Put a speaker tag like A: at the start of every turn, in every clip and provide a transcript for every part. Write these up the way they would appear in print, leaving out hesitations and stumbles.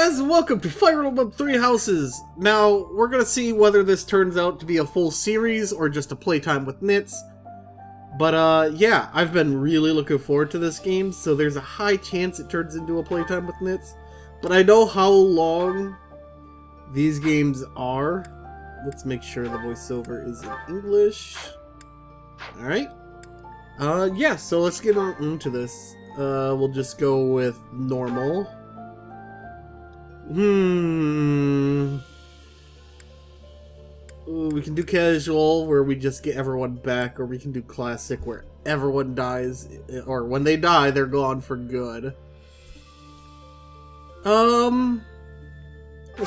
A: guys, and welcome to Fire Emblem Three Houses. Now, we're gonna see whether this turns out to be a full series or just a playtime with Nitz. But, yeah, I've been really looking forward to this game, so there's a high chance it turns into a playtime with Nitz. But I know how long these games are. Let's make sure the voiceover is in English. Alright. Yeah, so let's get on into this. We'll just go with normal. Ooh, we can do casual, where we just get everyone back, or we can do classic, where everyone dies, or when they die, they're gone for good. Let's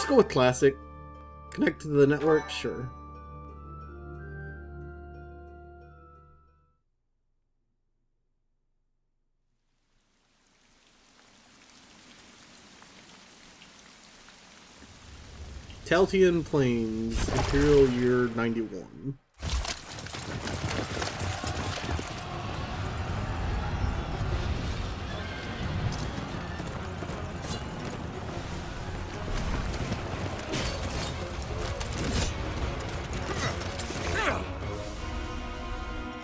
A: go with classic. Connect to the network, sure. Taltian Plains, Imperial Year 91.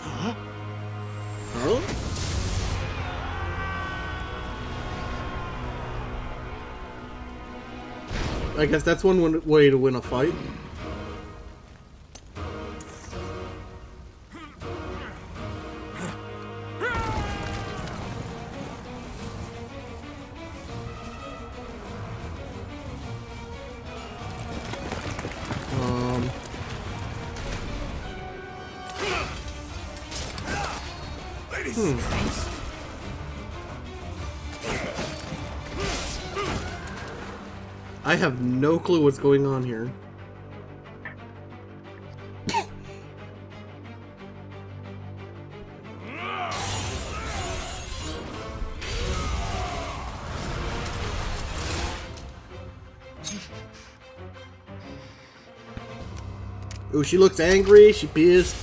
A: Huh? I guess that's one way to win a fight. I have no clue what's going on here. Oh, she looks angry, she pissed.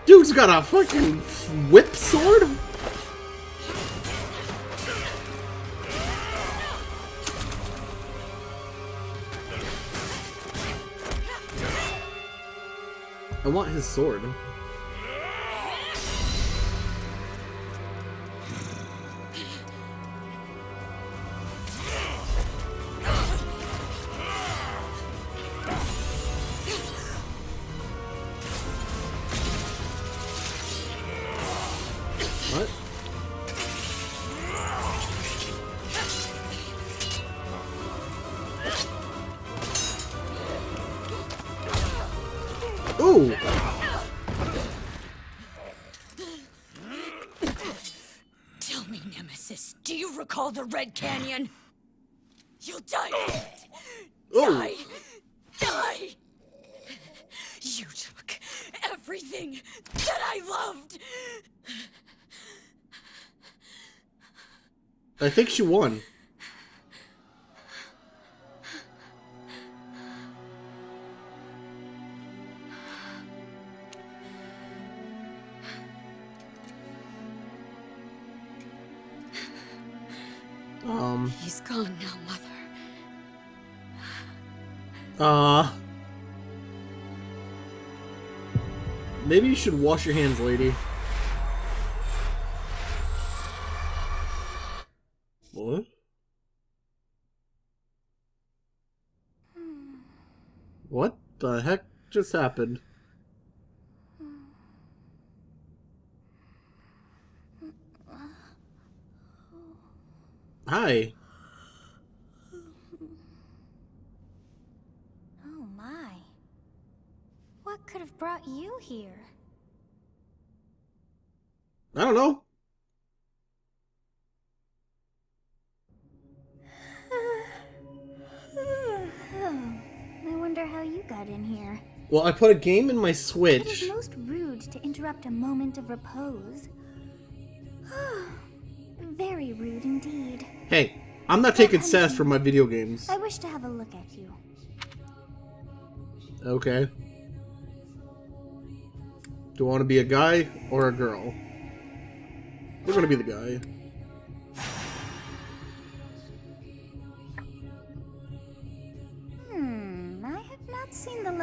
A: Dude's got a fucking whip sword? I want his sword. What? Ooh!
B: Tell me, Nemesis, do you recall the Red Canyon? You'll die. Die! Die! You took everything that I loved!
A: I think she won.
B: He's gone now, Mother.
A: Maybe you should wash your hands, lady. What? What the heck just happened? Hi.
C: Oh my. What could have brought you here?
A: I don't know.
C: I wonder how you got in here.
A: Well, I put a game in my
C: It
A: Switch.
C: is most rude to interrupt a moment of repose. Very rude indeed.
A: Hey, I'm not taking sass from my video games.
C: I wish to have a look at you.
A: Okay. Do you want to be a guy or a girl? We're gonna be the guy.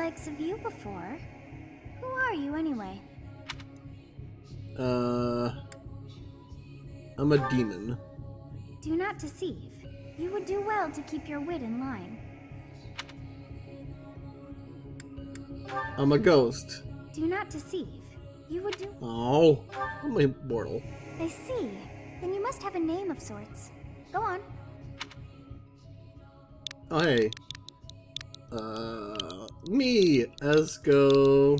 C: likes of you before. Who are you, anyway?
A: I'm a demon.
C: Do not deceive. You would do well to keep your wit in line.
A: I'm a ghost.
C: Do not deceive. You would do...
A: Oh, I'm immortal.
C: I see. Then you must have a name of sorts. Go on.
A: Oh, hey. Me, EscoNitz.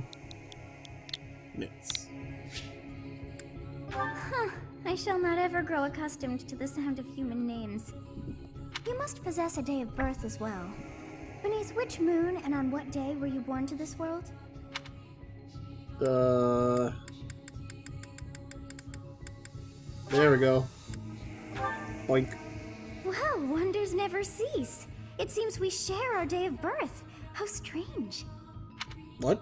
C: Huh. I shall not ever grow accustomed to the sound of human names. You must possess a day of birth as well. Beneath which moon and on what day were you born to this world?
A: There we go. Boink.
C: Well, wonders never cease. It seems we share our day of birth. How strange.
A: What?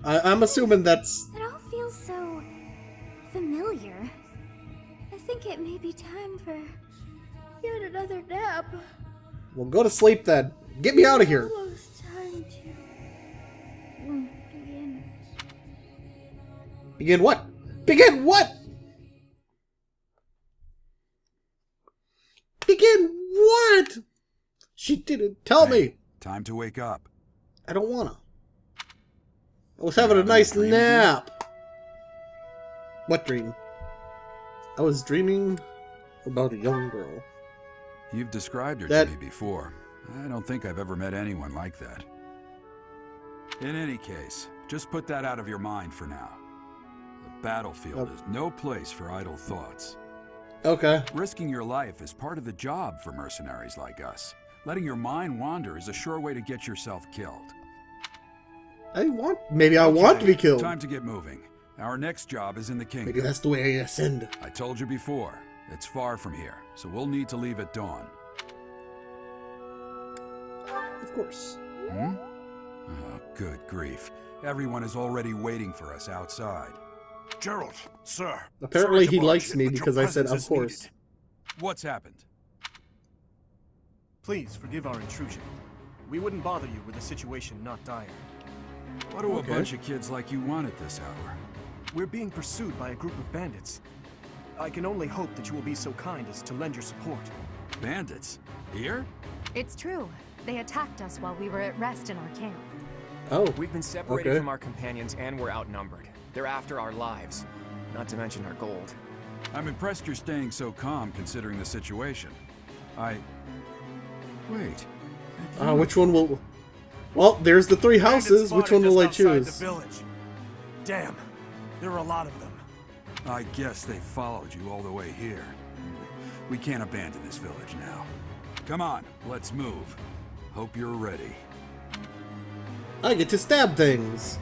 A: I'm assuming that's...
C: It all feels so... familiar. I think it may be time for yet another nap.
A: Well, go to sleep then. Get me out of here.
C: Almost time to begin.
A: Begin what? Begin what? Begin what? She didn't tell me.
D: Time to wake up.
A: I don't wanna. I was having a nice nap. What dream? I was dreaming about a young girl.
D: You've described her to me before. I don't think I've ever met anyone like that. In any case, just put that out of your mind for now. The battlefield is no place for idle thoughts.
A: Okay.
D: Risking your life is part of the job for mercenaries like us. Letting your mind wander is a sure way to get yourself killed.
A: Maybe I want to be killed.
D: Time to get moving. Our next job is in the kingdom.
A: Maybe that's the way I ascend.
D: I told you before, it's far from here, so we'll need to leave at dawn.
A: Of course.
D: Hmm? Oh, good grief. Everyone is already waiting for us outside.
E: Gerald, sir.
A: Apparently he likes me because I said, of course.
E: Needed.
D: What's happened?
E: Please forgive our intrusion. We wouldn't bother you with a situation not dire.
D: What do a bunch of kids like you want at this hour?
E: We're being pursued by a group of bandits. I can only hope that you will be so kind as to lend your support.
D: Bandits? Here?
F: It's true. They attacked us while we were at rest in our camp.
A: Oh,
G: We've been separated from our companions and we're outnumbered. They're after our lives, not to mention our gold.
D: I'm impressed you're staying so calm considering the situation. Wait.
A: Which one will... Well, there's the three houses. Which one will I choose?
E: The village. Damn, there are a lot of them.
D: I guess they followed you all the way here. We can't abandon this village now. Come on, let's move. Hope you're ready.
A: I get to stab things.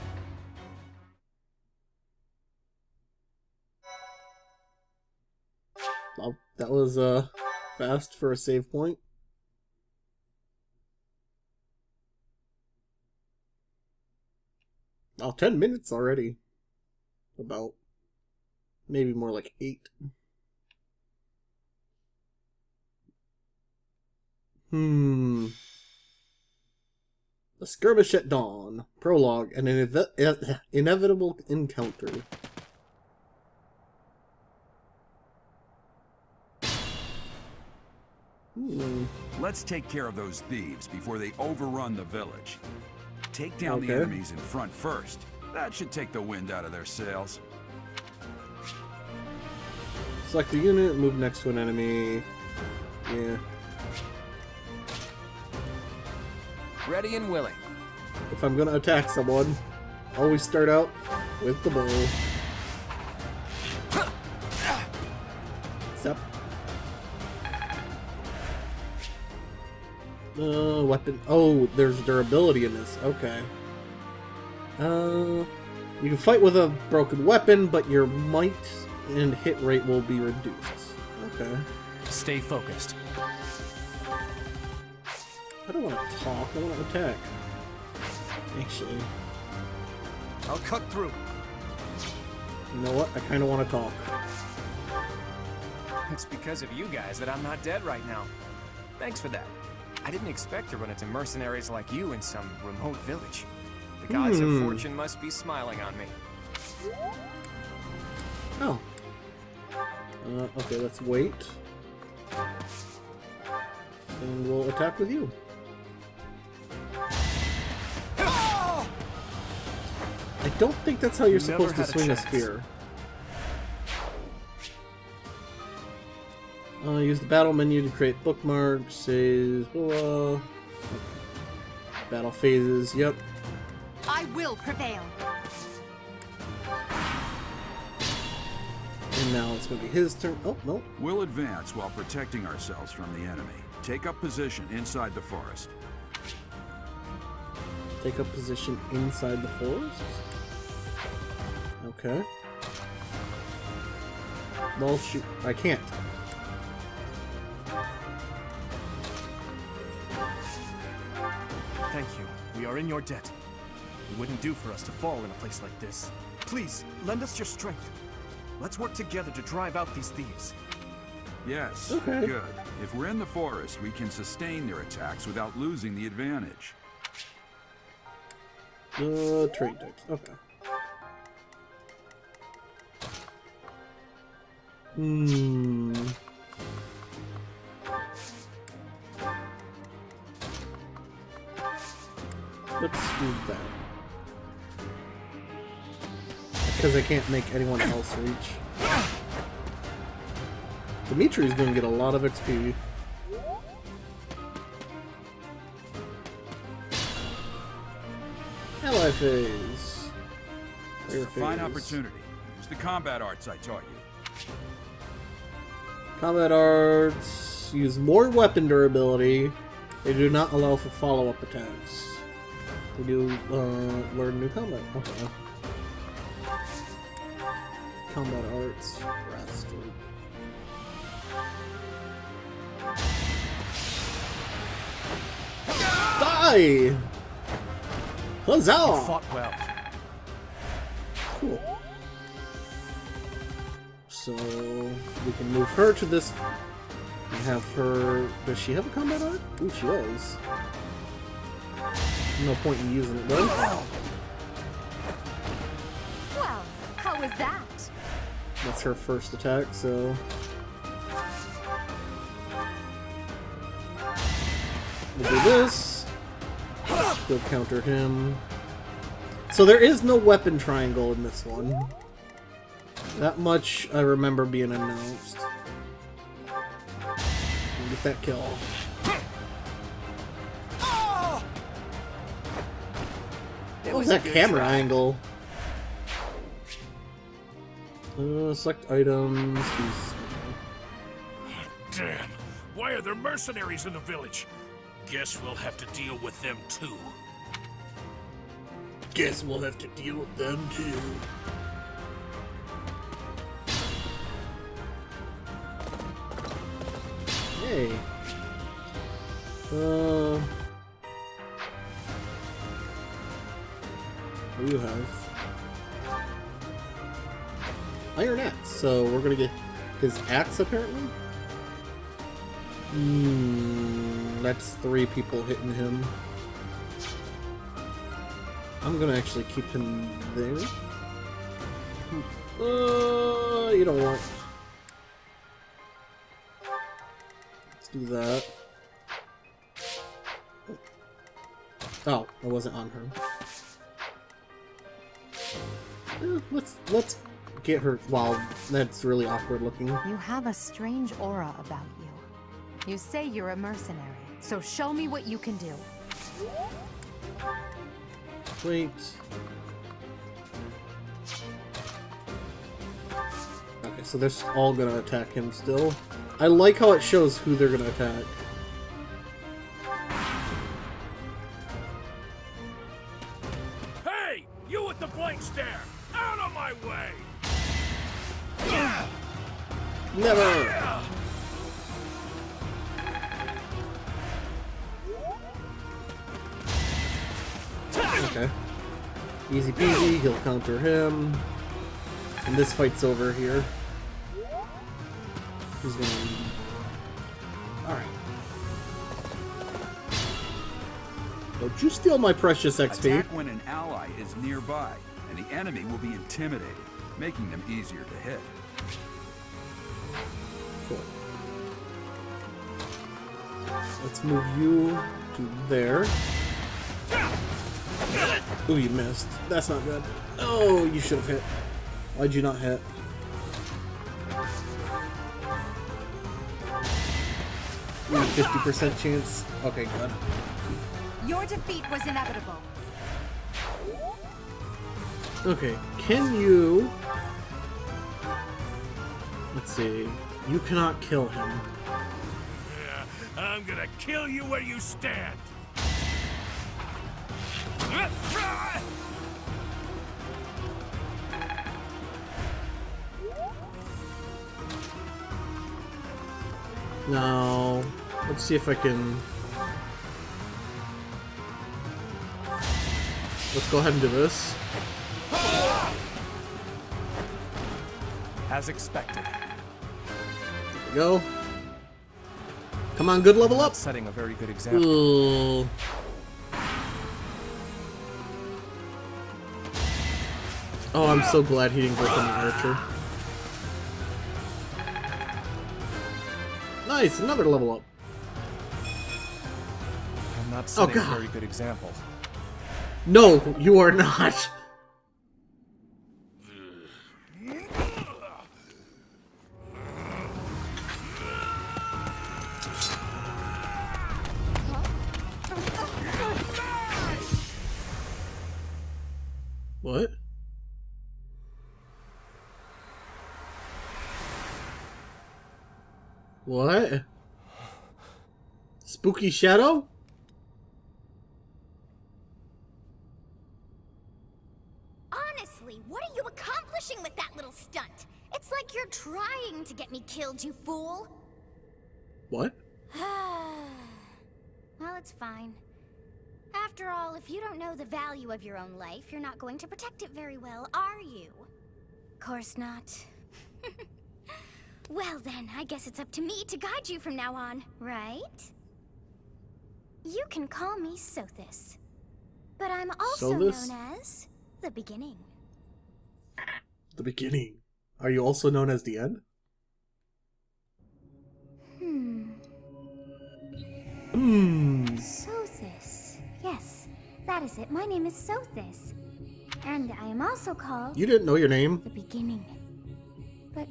A: Oh, that was fast for a save point. Oh, 10 minutes already. About. Maybe more like 8. A skirmish at dawn. Prologue. An inevitable encounter.
D: Let's take care of those thieves before they overrun the village. Take down the enemies in front first. That should take the wind out of their sails.
A: Select a unit, move next to an enemy. Yeah.
G: Ready and willing.
A: If I'm gonna attack someone, always start out with the bow. Except. Weapon. Oh, there's durability in this. Okay. You can fight with a broken weapon, but your might and hit rate will be reduced. Okay.
G: Stay focused.
A: I don't want to talk, I want to attack. Actually.
E: I'll cut through.
A: You know what? I kind of want to talk.
G: It's because of you guys that I'm not dead right now. Thanks for that. I didn't expect to run into mercenaries like you in some remote village. The gods of fortune must be smiling on me.
A: Oh. Okay, let's wait. And we'll attack with you. I don't think that's how you're supposed to swing a spear. Use the battle menu to create bookmarks, says, battle phases, yep.
F: I will prevail.
A: And now it's going to be his turn. Oh, no.
D: We'll advance while protecting ourselves from the enemy. Take up position inside the forest.
A: Take up position inside the forest? Okay. Well, shoot. I can't.
E: Thank you. We are in your debt. It wouldn't do for us to fall in a place like this. Please, lend us your strength. Let's work together to drive out these thieves.
D: Yes,
A: okay.
D: Good. If we're in the forest, we can sustain their attacks without losing the advantage.
A: Trade decks. Okay. Let's do that. Because I can't make anyone else reach. Dimitri's gonna get a lot of XP. Ally phase. Player phase.
D: Fine opportunity. Use the combat arts I taught you.
A: Combat arts use more weapon durability. They do not allow for follow-up attacks. They do learn new combat. Okay. Combat arts. Rest. Die! Huzzah!
E: You fought well.
A: Cool. So we can move her to this and have her. Does she have a combat art? Ooh, she does. No point in using it though.
F: Well, how was that?
A: That's her first attack, so we'll do this. We'll counter him. So there is no weapon triangle in this one. That much I remember being announced. Get that kill. What was that camera angle? Select items.
H: Damn! Why are there mercenaries in the village? Guess we'll have to deal with them too.
A: Guess we'll have to deal with them too. Hey. What do you have? Iron axe. So we're gonna get his axe apparently. That's 3 people hitting him. I'm gonna actually keep him there. You don't want. Let's do that. Oh, I wasn't on her. Let's get her. Wow, that's really awkward looking.
F: You have a strange aura about you. You say you're a mercenary, so show me what you can do.
A: Wait. Okay, so they're all gonna attack him still. I like how it shows who they're gonna attack.
H: Hey! You with the blank stare! Out of my way!
A: Never! Okay. Easy peasy, he'll counter him. And this fight's over here. He's gonna... Alright. Don't you steal my precious XP.
D: Attack when an ally is nearby, and the enemy will be intimidated, making them easier to hit.
A: Cool. Let's move you to there. Ooh, you missed. That's not good. Oh, you should have hit. Why'd you not hit? Ooh, 50% chance. Okay, good.
F: Your defeat was inevitable.
A: Okay, can you... Let's see. You cannot kill him.
H: Yeah, I'm gonna kill you where you stand.
A: No. Let's see if I can... Let's go ahead and do this.
G: As expected.
A: There we go. Come on, good level up.
G: Setting a very good example.
A: Ooh. Oh, I'm so glad he didn't go from the archer. Nice, another level up.
G: I'm not setting a very good example.
A: No, you are not. What? What? Spooky shadow?
C: Honestly, what are you accomplishing with that little stunt? It's like you're trying to get me killed, you fool.
A: What?
C: Well, it's fine. After all, if you don't know the value of your own life, you're not going to protect it very well, are you? Course not. Well then, I guess it's up to me to guide you from now on, right? You can call me Sothis. But I'm also
A: Sothis?
C: known as the beginning.
A: The beginning. Are you also known as the end?
C: Sothis. Yes, that is it. My name is Sothis. And I am also called...
A: You didn't know your name?
C: The beginning. But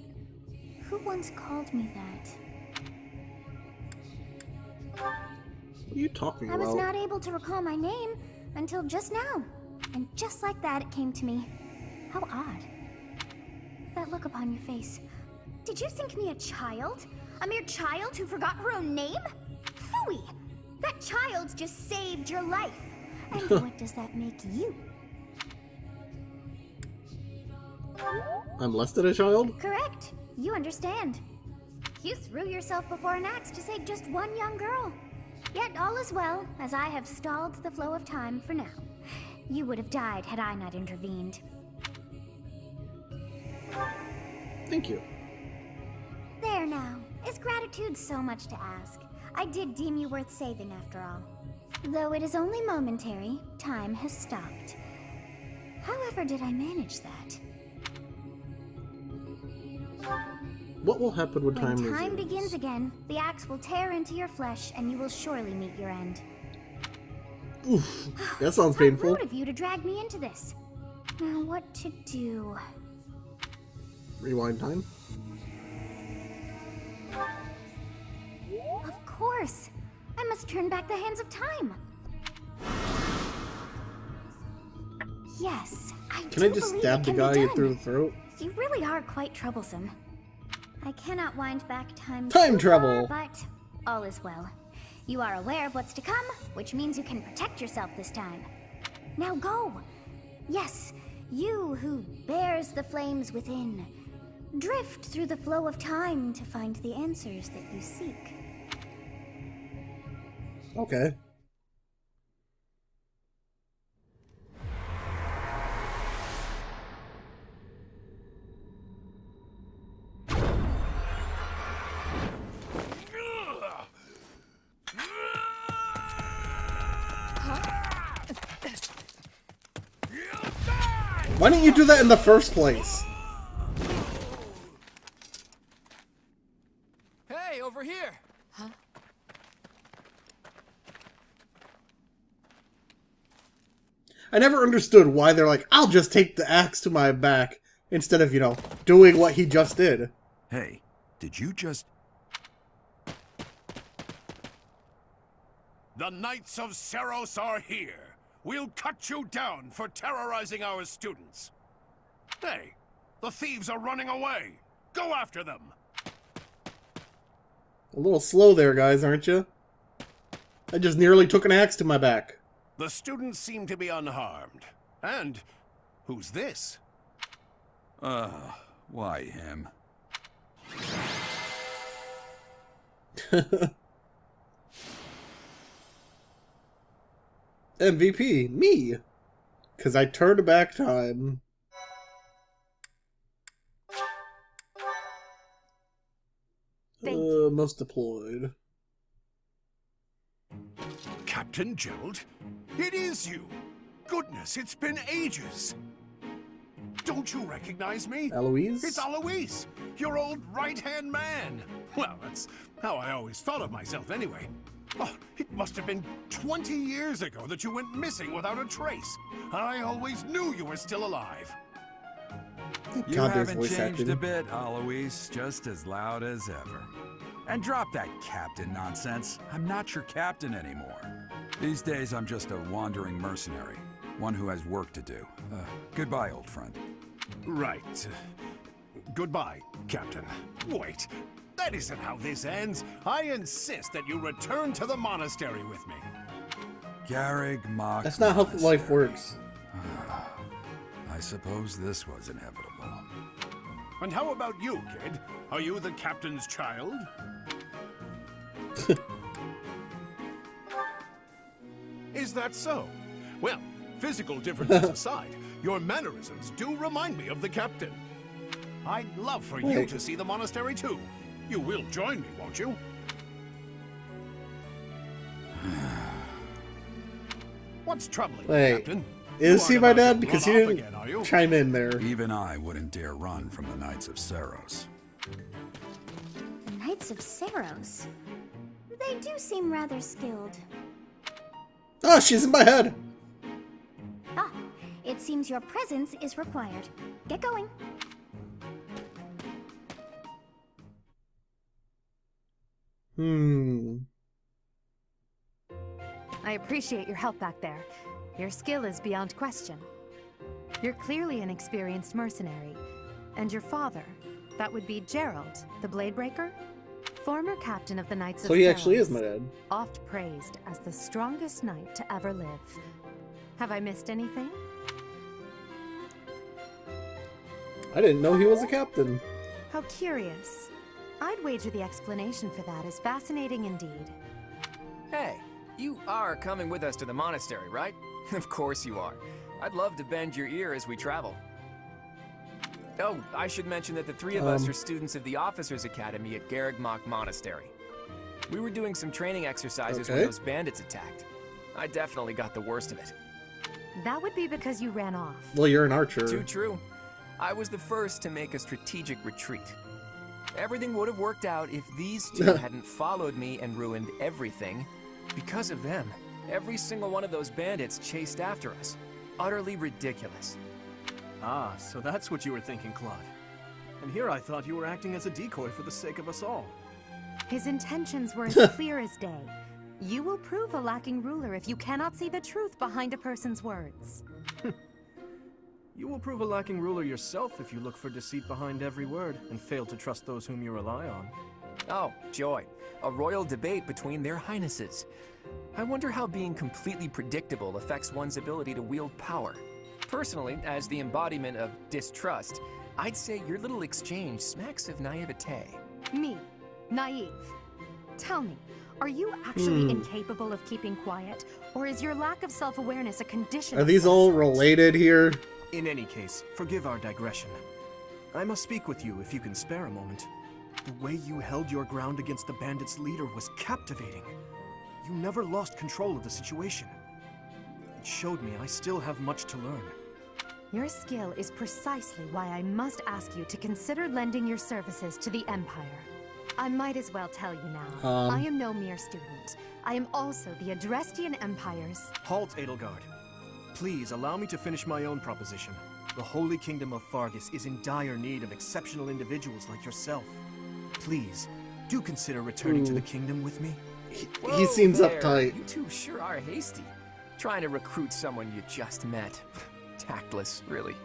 C: who once called me that?
A: What are you talking
C: I
A: about?
C: was not able to recall my name until just now. And just like that, it came to me. How odd. That look upon your face. Did you think me a child? A mere child who forgot her own name? Phooey! That child just saved your life. And what does that make you?
A: I'm less than a child?
C: Correct. You understand. You threw yourself before an axe to save just one young girl. Yet all is well, as I have stalled the flow of time for now. You would have died had I not intervened.
A: Thank you.
C: There now. Is gratitude so much to ask? I did deem you worth saving after all. Though it is only momentary, time has stopped. However did I manage that?
A: What will happen when time
C: When time
A: resumes?
C: begins again, the axe will tear into your flesh and you will surely meet your end.
A: Oof, that sounds
C: How
A: painful.
C: rude of you to drag me into this. Now what to do?
A: Rewind time.
C: Of course! I must turn back the hands of time! Yes,
A: Can I just stab the guy through the throat?
C: You really are quite troublesome. I cannot wind back time
A: Time
C: too
A: travel.
C: far, but all is well. You are aware of what's to come, which means you can protect yourself this time. Now go! Yes, you who bears the flames within. Drift through the flow of time to find the answers that you seek.
A: Okay. Why didn't you do that in the first place?
G: Hey, over here!
F: Huh?
A: I never understood why they're like, I'll just take the axe to my back, instead of, you know, doing what he just did.
D: Hey, did you just...
H: The Knights of Seros are here. We'll cut you down for terrorizing our students. Hey, the thieves are running away. Go after them.
A: A little slow there, guys, aren't you? I just nearly took an axe to my back.
H: The students seem to be unharmed. And who's this?
D: Why him?
A: MVP, me. Because I turned back time. Most deployed.
H: Captain Gerald? It is you! Goodness, it's been ages! Don't you recognize me?
A: Eloise?
H: It's Eloise, your old right-hand man! Well, that's how I always thought of myself anyway. Oh, it must have been 20 years ago that you went missing without a trace. I always knew you were still alive.
D: You haven't changed a bit, Eloise. Just as loud as ever. And drop that captain nonsense. I'm not your captain anymore. These days, I'm just a wandering mercenary. One who has work to do. Goodbye, old friend.
H: Right. Goodbye, Captain. Wait. That isn't how this ends. I insist that you return to the monastery with me.
D: Garrig Mach.
A: That's not how life works.
D: I suppose this was inevitable.
H: And how about you, kid? Are you the captain's child? Is that so? Well, physical differences aside, your mannerisms do remind me of the captain. I'd love for you to see the monastery too. You will join me, won't you? What's troubling you, Captain?
A: Is he my dad? Because he didn't chime in there.
D: Even I wouldn't dare run from the Knights of Seros.
C: The Knights of Seros? They do seem rather skilled.
A: Oh, she's in my head!
C: Ah, it seems your presence is required. Get going.
F: I appreciate your help back there. Your skill is beyond question. You're clearly an experienced mercenary. And your father, that would be Gerald, the Bladebreaker? Former captain of the Knights of Seros.
A: So he actually is my dad.
F: Oft praised as the strongest knight to ever live. Have I missed anything?
A: I didn't know he was a captain.
F: How curious. I'd wager the explanation for that is fascinating indeed.
G: Hey, you are coming with us to the monastery, right? Of course you are. I'd love to bend your ear as we travel. Oh, I should mention that the three of us are students of the Officers' Academy at Garrig Mach Monastery. We were doing some training exercises when those bandits attacked. I definitely got the worst of it.
F: That would be because you ran off.
A: Well, you're an archer.
G: Too true. I was the first to make a strategic retreat. Everything would have worked out if these two hadn't followed me and ruined everything. Because of them, every single one of those bandits chased after us. Utterly ridiculous.
E: Ah, so that's what you were thinking, Claude. And here I thought you were acting as a decoy for the sake of us all.
F: His intentions were as clear as day. You will prove a lacking ruler if you cannot see the truth behind a person's words.
E: You will prove a lacking ruler yourself if you look for deceit behind every word and fail to trust those whom you rely on.
G: Oh, joy. A royal debate between their highnesses. I wonder how being completely predictable affects one's ability to wield power. Personally, as the embodiment of distrust, I'd say your little exchange smacks of naivete.
F: Me? Naive? Tell me, are you actually incapable of keeping quiet? Or is your lack of self-awareness a condition?
A: Are these all related here?
E: In any case, forgive our digression. I must speak with you if you can spare a moment. The way you held your ground against the bandits' leader was captivating. You never lost control of the situation. It showed me I still have much to learn.
F: Your skill is precisely why I must ask you to consider lending your services to the Empire. I might as well tell you now. I am no mere student. I am also the Adrestian Empire's...
E: Halt, Edelgard. Please allow me to finish my own proposition. The Holy Kingdom of Fargus is in dire need of exceptional individuals like yourself. Please, do consider returning to the kingdom with me.
A: He seems uptight.
G: You two sure are hasty. Trying to recruit someone you just met. Tactless, really.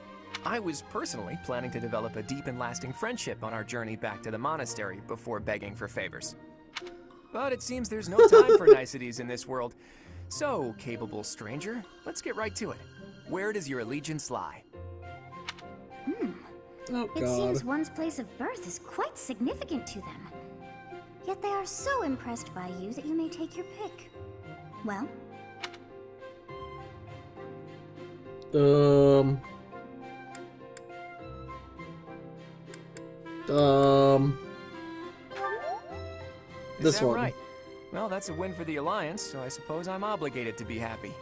G: I was personally planning to develop a deep and lasting friendship on our journey back to the monastery before begging for favors. But it seems there's no time for niceties in this world. So, capable stranger, let's get right to it. Where does your allegiance lie?
A: Oh, God.
C: It seems one's place of birth is quite significant to them. Yet they are so impressed by you that you may take your pick. Well?
A: This one.
G: Right? Well, that's a win for the Alliance, so I suppose I'm obligated to be happy.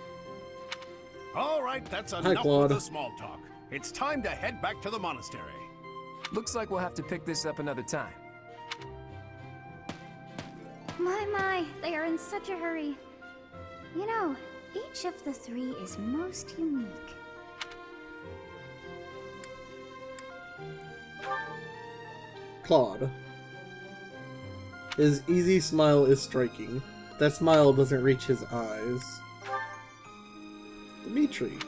H: All right, that's enough of the small talk. It's time to head back to the monastery.
G: Looks like we'll have to pick this up another time.
C: My, they are in such a hurry. You know, each of the three is most unique.
A: Claude. His easy smile is striking. That smile doesn't reach his eyes. Dimitri.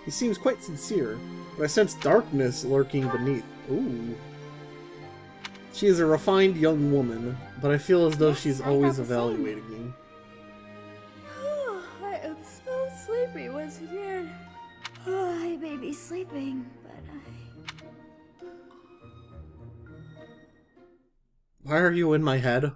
A: He seems quite sincere, but I sense darkness lurking beneath. Ooh. She is a refined young woman, but I feel as though she's always evaluating me.
C: I am so sleepy once again. I may be sleeping, but
A: Why are you in my head?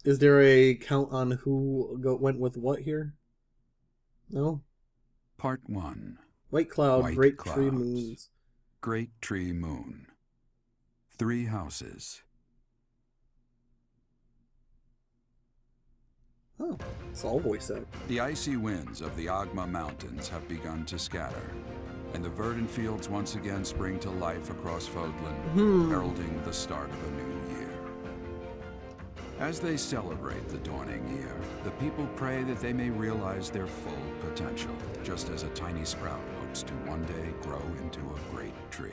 A: Is there a count on who went with what here? No?
D: Part 1.
A: White Cloud, Great Tree Moons.
D: Great Tree Moon. 3 houses.
A: Oh, it's all voice out.
D: The icy winds of the Agma Mountains have begun to scatter, and the verdant fields once again spring to life across Fodlan, heralding the start of a new year. As they celebrate the dawning year, the people pray that they may realize their full potential, just as a tiny sprout hopes to one day grow into a great tree.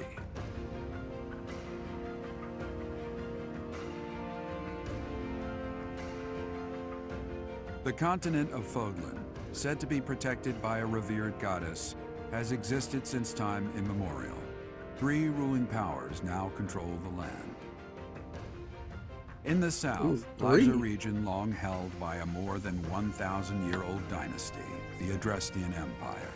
D: The continent of Fodlan, said to be protected by a revered goddess, has existed since time immemorial. 3 ruling powers now control the land. In the south lies a region long held by a more than 1,000-year-old dynasty, the Adrestian Empire.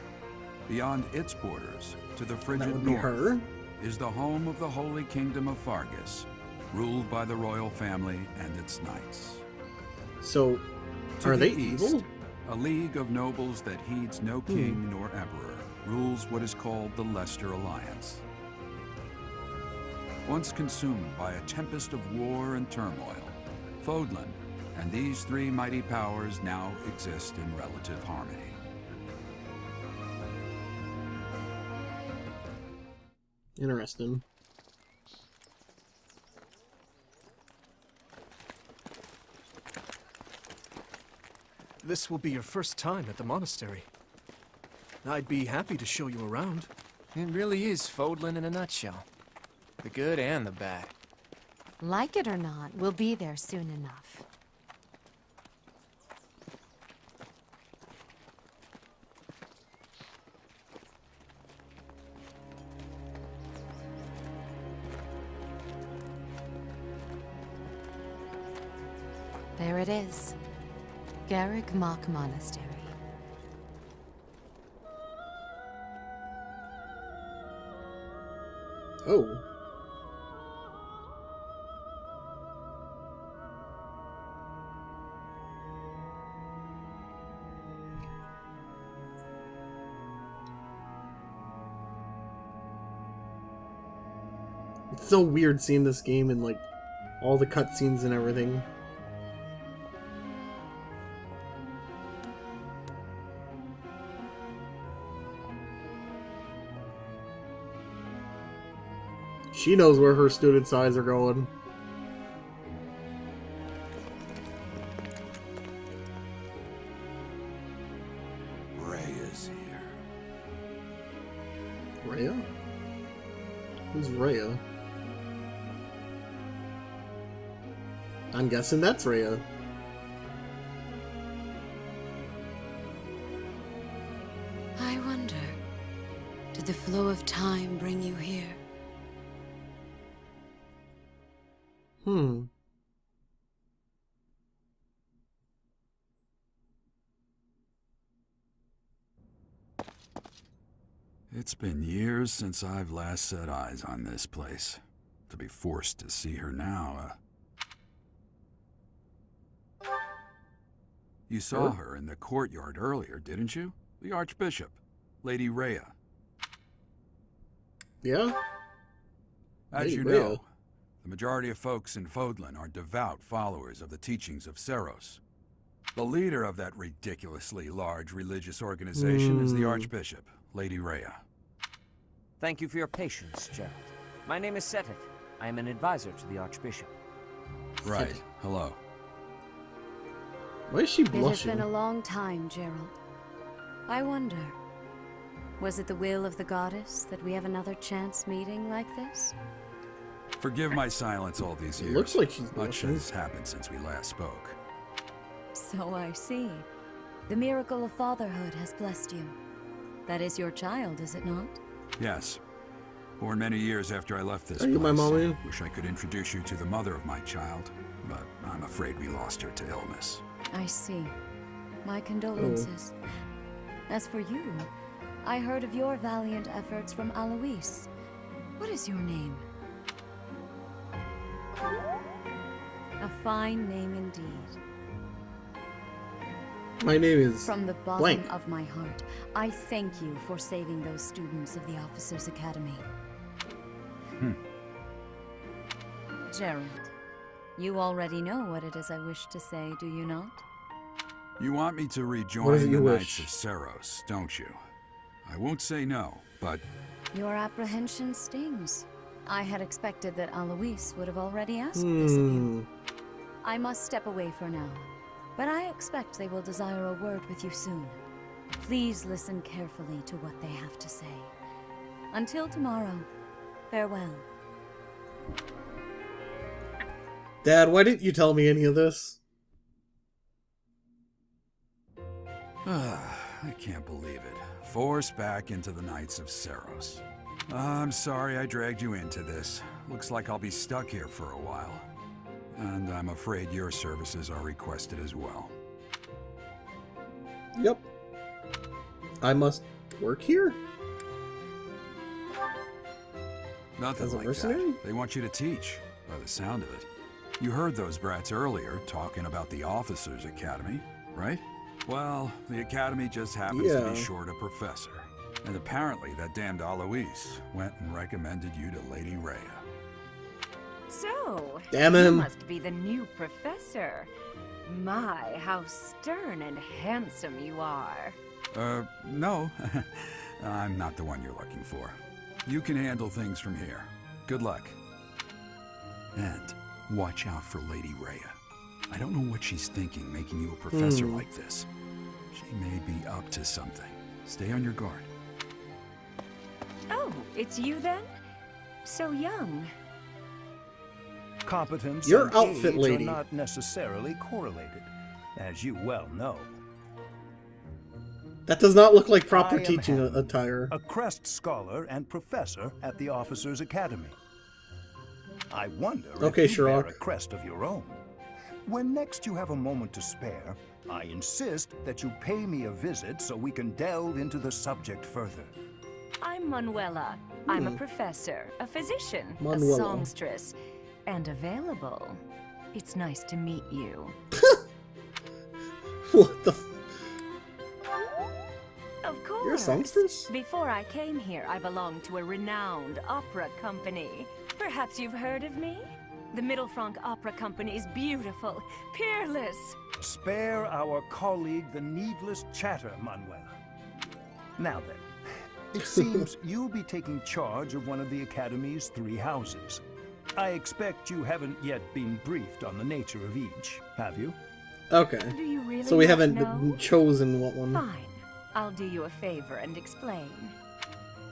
D: Beyond its borders, to the frigid north, is the home of the Holy Kingdom of Fargus, ruled by the royal family and its knights.
A: So, are they evil?
D: A league of nobles that heeds no king nor emperor rules what is called the Leicester Alliance. Once consumed by a tempest of war and turmoil, Fodlan and these 3 mighty powers now exist in relative harmony.
A: Interesting.
E: This will be your first time at the monastery. I'd be happy to show you around.
G: It really is Fodlan in a nutshell. The good and the bad.
F: Like it or not, we'll be there soon enough. There it is. Garrick Mock Monastery.
A: Oh. It's so weird seeing this game and like all the cutscenes and everything. she knows where her students' eyes are going.
D: Rhea's here.
A: Rhea? Who's Rhea? I'm guessing that's Rhea.
B: I wonder, did the flow of time bring you here?
D: It's been years since I've last set eyes on this place. To be forced to see her now, You saw her in the courtyard earlier, didn't you? The Archbishop, Lady Rhea.
A: Yeah?
D: As you know, the majority of folks in Fodlan are devout followers of the teachings of Seros. The leader of that ridiculously large religious organization is the Archbishop, Lady Rhea.
I: Thank you for your patience, Gerald. My name is Sothis. I am an advisor to the Archbishop.
D: Right. Hello.
A: Why is she
F: It has
A: blushing?
F: been a long time, Gerald. I wonder, was it the will of the goddess that we have another chance meeting like this?
D: Forgive my silence all these years.
A: Looks like she's
D: Much
A: blushing.
D: has happened since we last spoke.
F: So I see. The miracle of fatherhood has blessed you. That is your child, is it not?
D: Yes. Born many years after I left this
A: Are you my
D: place.
A: mommy?
D: Wish I could introduce you to the mother of my child, but I'm afraid we lost her to illness.
F: I see. My condolences. As for you, I heard of your valiant efforts from Alois. What is your name? A fine name indeed.
A: My name is
F: From the bottom
A: blank.
F: of my heart, I thank you for saving those students of the Officers' Academy. Gerald, you already know what it is I wish to say, do you not?
D: You want me to
A: What is
D: rejoin
A: it
D: the
A: you
D: Knights
A: wish?
D: of Seros, don't you? I won't say no, but
F: Your apprehension stings. I had expected that Alois would have already asked this of you. I must step away for now, but I expect they will desire a word with you soon. Please listen carefully to what they have to say. Until tomorrow, farewell.
A: Dad, why didn't you tell me any of this?
D: I can't believe it. Forced back into the Knights of Seros. I'm sorry I dragged you into this. Looks like I'll be stuck here for a while. And I'm afraid your services are requested as well.
A: Yep. I must work here?
D: Nothing
A: As a
D: like
A: mercenary?
D: that. They want you to teach, by the sound of it. You heard those brats earlier talking about the Officers' Academy, right? Well, the Academy just happens to be short a professor. And apparently that damned Alois went and recommended you to Lady Rhea.
J: So,
A: Damn
J: you
A: him.
J: must be the new professor. My, how stern and handsome you are.
D: No. I'm not the one you're looking for. You can handle things from here. Good luck. And watch out for Lady Rhea. I don't know what she's thinking making you a professor like this. She may be up to something. Stay on your guard.
J: Oh, it's you then? So young.
K: Competence
A: Your
K: and
A: outfit,
K: age
A: lady.
K: are not necessarily correlated, as you well know.
A: That does not look like proper
K: I am
A: teaching
K: Hammond,
A: attire.
K: a Crest scholar and professor at the Officers' Academy. I wonder
A: Okay,
K: if you bear
A: Sherlock.
K: a crest of your own. When next you have a moment to spare, I insist that you pay me a visit so we can delve into the subject further.
J: I'm Manuela. I'm a professor, a physician,
A: Manuela.
J: a songstress, and available. It's nice to meet you.
A: What the f-
J: Of course.
A: You're a songstress?
J: Before I came here, I belonged to a renowned opera company. Perhaps you've heard of me? The Middlefranc Opera Company is beautiful, peerless.
K: Spare our colleague the needless chatter, Manuela. Now then, It seems you'll be taking charge of one of the Academy's 3 houses. I expect you haven't yet been briefed on the nature of each, have you?
A: Okay.
J: Do you really
A: so we haven't
J: know?
A: chosen what one.
J: Fine. I'll do you a favor and explain.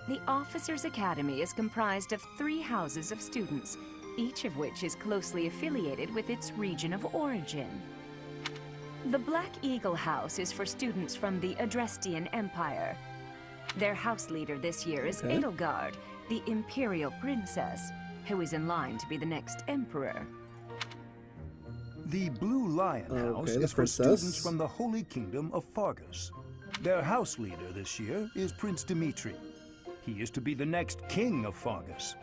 J: The Officers' Academy is comprised of 3 houses of students, each of which is closely affiliated with its region of origin. The Black Eagle House is for students from the Adrestian Empire. Their house leader this year is Edelgard, the Imperial Princess, who is in line to be the next Emperor.
K: The Blue Lion House is for students from the Holy Kingdom of Fargus. Their house leader this year is Prince Dimitri. He is to be the next king of Fargus.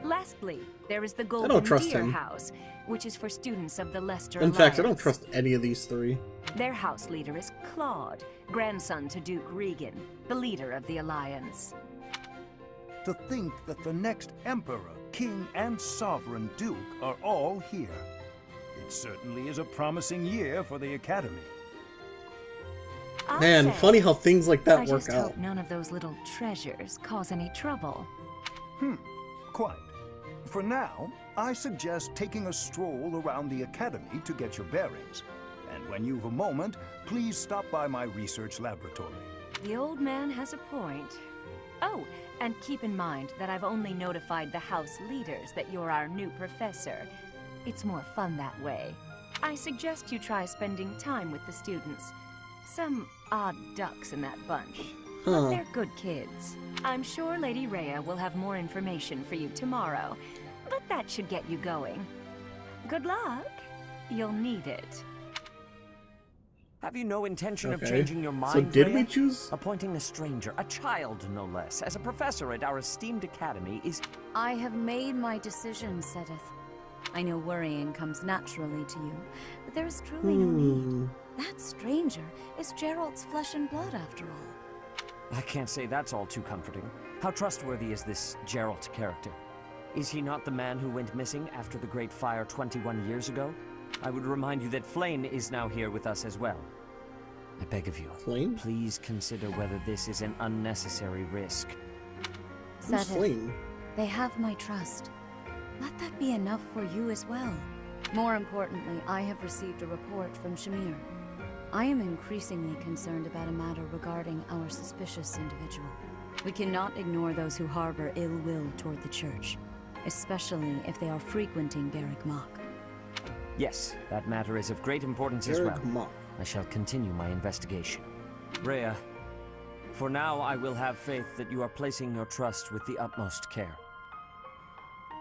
J: Lastly, there is the Golden Deer House, which is for students of the Leicester
A: In
J: Alliance.
A: fact, I don't trust any of these 3.
J: Their house leader is Claude, grandson to Duke Regan, the leader of the Alliance.
K: To think that the next Emperor, King, and Sovereign Duke are all here. It certainly is a promising year for the Academy.
A: Man, funny how things like that work
J: I just
A: out.
J: hope none of those little treasures cause any trouble.
K: Quite. For now, I suggest taking a stroll around the Academy to get your bearings. And when you've a moment, please stop by my research laboratory.
J: The old man has a point. Oh, and keep in mind that I've only notified the house leaders that you're our new professor. It's more fun that way. I suggest you try spending time with the students. Some odd ducks in that bunch. But they're good kids. I'm sure Lady Rhea will have more information for you tomorrow, but that should get you going. Good luck. You'll need it.
I: Have you no intention of changing your mind,
A: So did
I: Rhea?
A: we choose?
I: Appointing a stranger, a child no less, as a professor at our esteemed academy is...
B: I have made my decision, Sothis. I know worrying comes naturally to you, but there is truly no need. That stranger is Gerald's flesh and blood, after all.
I: I can't say that's all too comforting. How trustworthy is this Gerald character? Is he not the man who went missing after the Great Fire 21 years ago? I would remind you that Flame is now here with us as well. I beg of you, please consider whether this is an unnecessary risk.
B: Sothis, they have my trust. Let that be enough for you as well. More importantly, I have received a report from Shamir. I am increasingly concerned about a matter regarding our suspicious individual. We cannot ignore those who harbor ill will toward the church, especially if they are frequenting Garrick Mach.
I: Yes, that matter is of great importance as well. I shall continue my investigation. Rhea, for now I will have faith that you are placing your trust with the utmost care.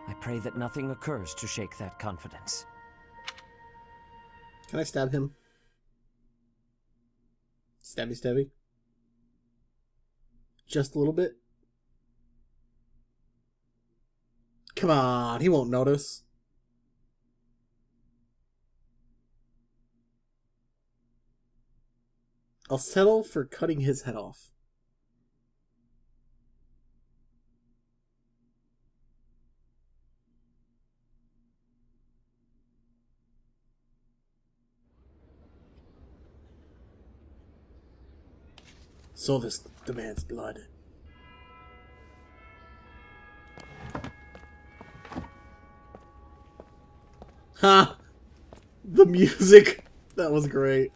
I: I pray that nothing occurs to shake that confidence.
A: Can I stab him? Stabby stabby. Just a little bit. Come on, he won't notice. I'll settle for cutting his head off. Sothis demands blood. Ha! The music! That was great.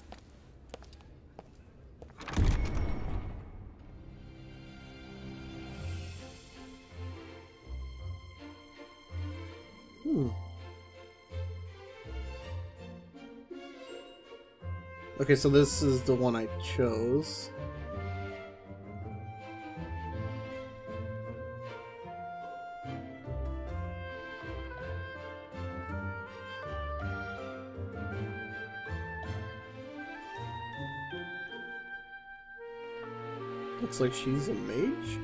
A: Okay, so this is the one I chose. Looks like she's a mage.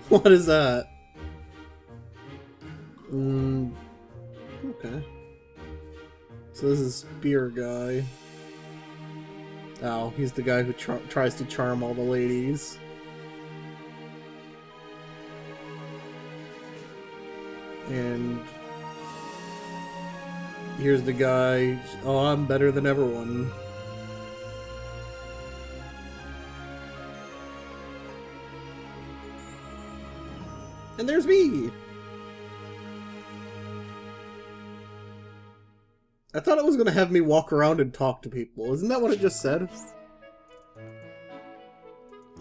A: What is that? Okay. So this is Spear guy. Oh, he's the guy who tries to charm all the ladies. And here's the guy. Oh, I'm better than everyone. And there's me! I thought it was going to have me walk around and talk to people. Isn't that what it just said?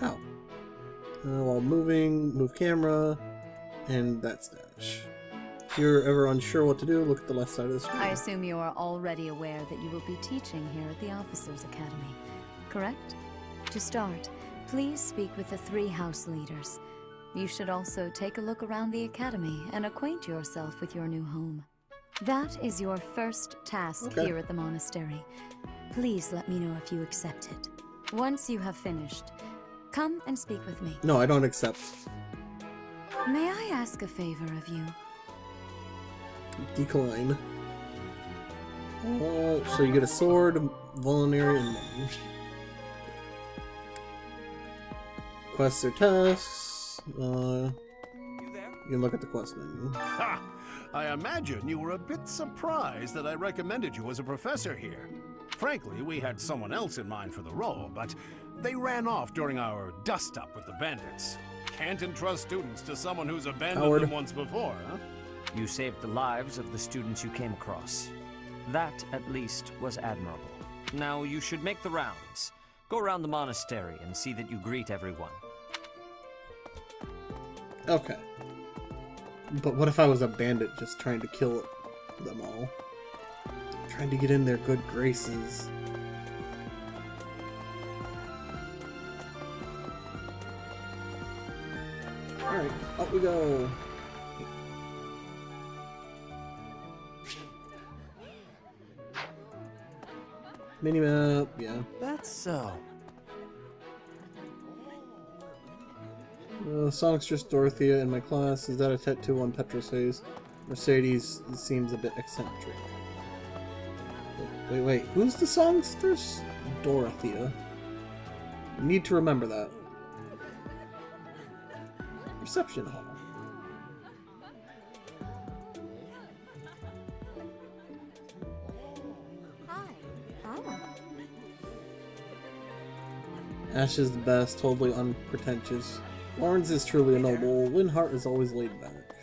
A: Oh. While moving, move camera, and that's dash. If you're ever unsure what to do, look at the left side of the screen.
B: I assume you are already aware that you will be teaching here at the Officers' Academy, correct? To start, please speak with the 3 house leaders. You should also take a look around the academy and acquaint yourself with your new home. That is your first task here at the monastery. Please let me know if you accept it. Once you have finished, come and speak with me.
A: No, I don't accept.
B: May I ask a favor of you?
A: Decline. So you get a sword, vulnerary, and money. Quests or tasks. You can look at the quest menu.
H: Ha! I imagine you were a bit surprised that I recommended you as a professor here. Frankly, we had someone else in mind for the role, but they ran off during our dust-up with the bandits. Can't entrust students to someone who's abandoned them once before, huh?
I: You saved the lives of the students you came across. That, at least, was admirable. Now you should make the rounds. Go around the monastery and see that you greet everyone.
A: Okay. But what if I was a bandit just trying to kill them all? Trying to get in their good graces. Alright, up we go. Minimap, yeah.
E: That's so.
A: Songstress Dorothea in my class. Is that a tattoo on Petra's face? Mercedes seems a bit eccentric. Wait. Who's the songstress? Dorothea. I need to remember that. Reception hall. Ash is the best, totally unpretentious. Lawrence is truly a noble. Linhart is always laid back.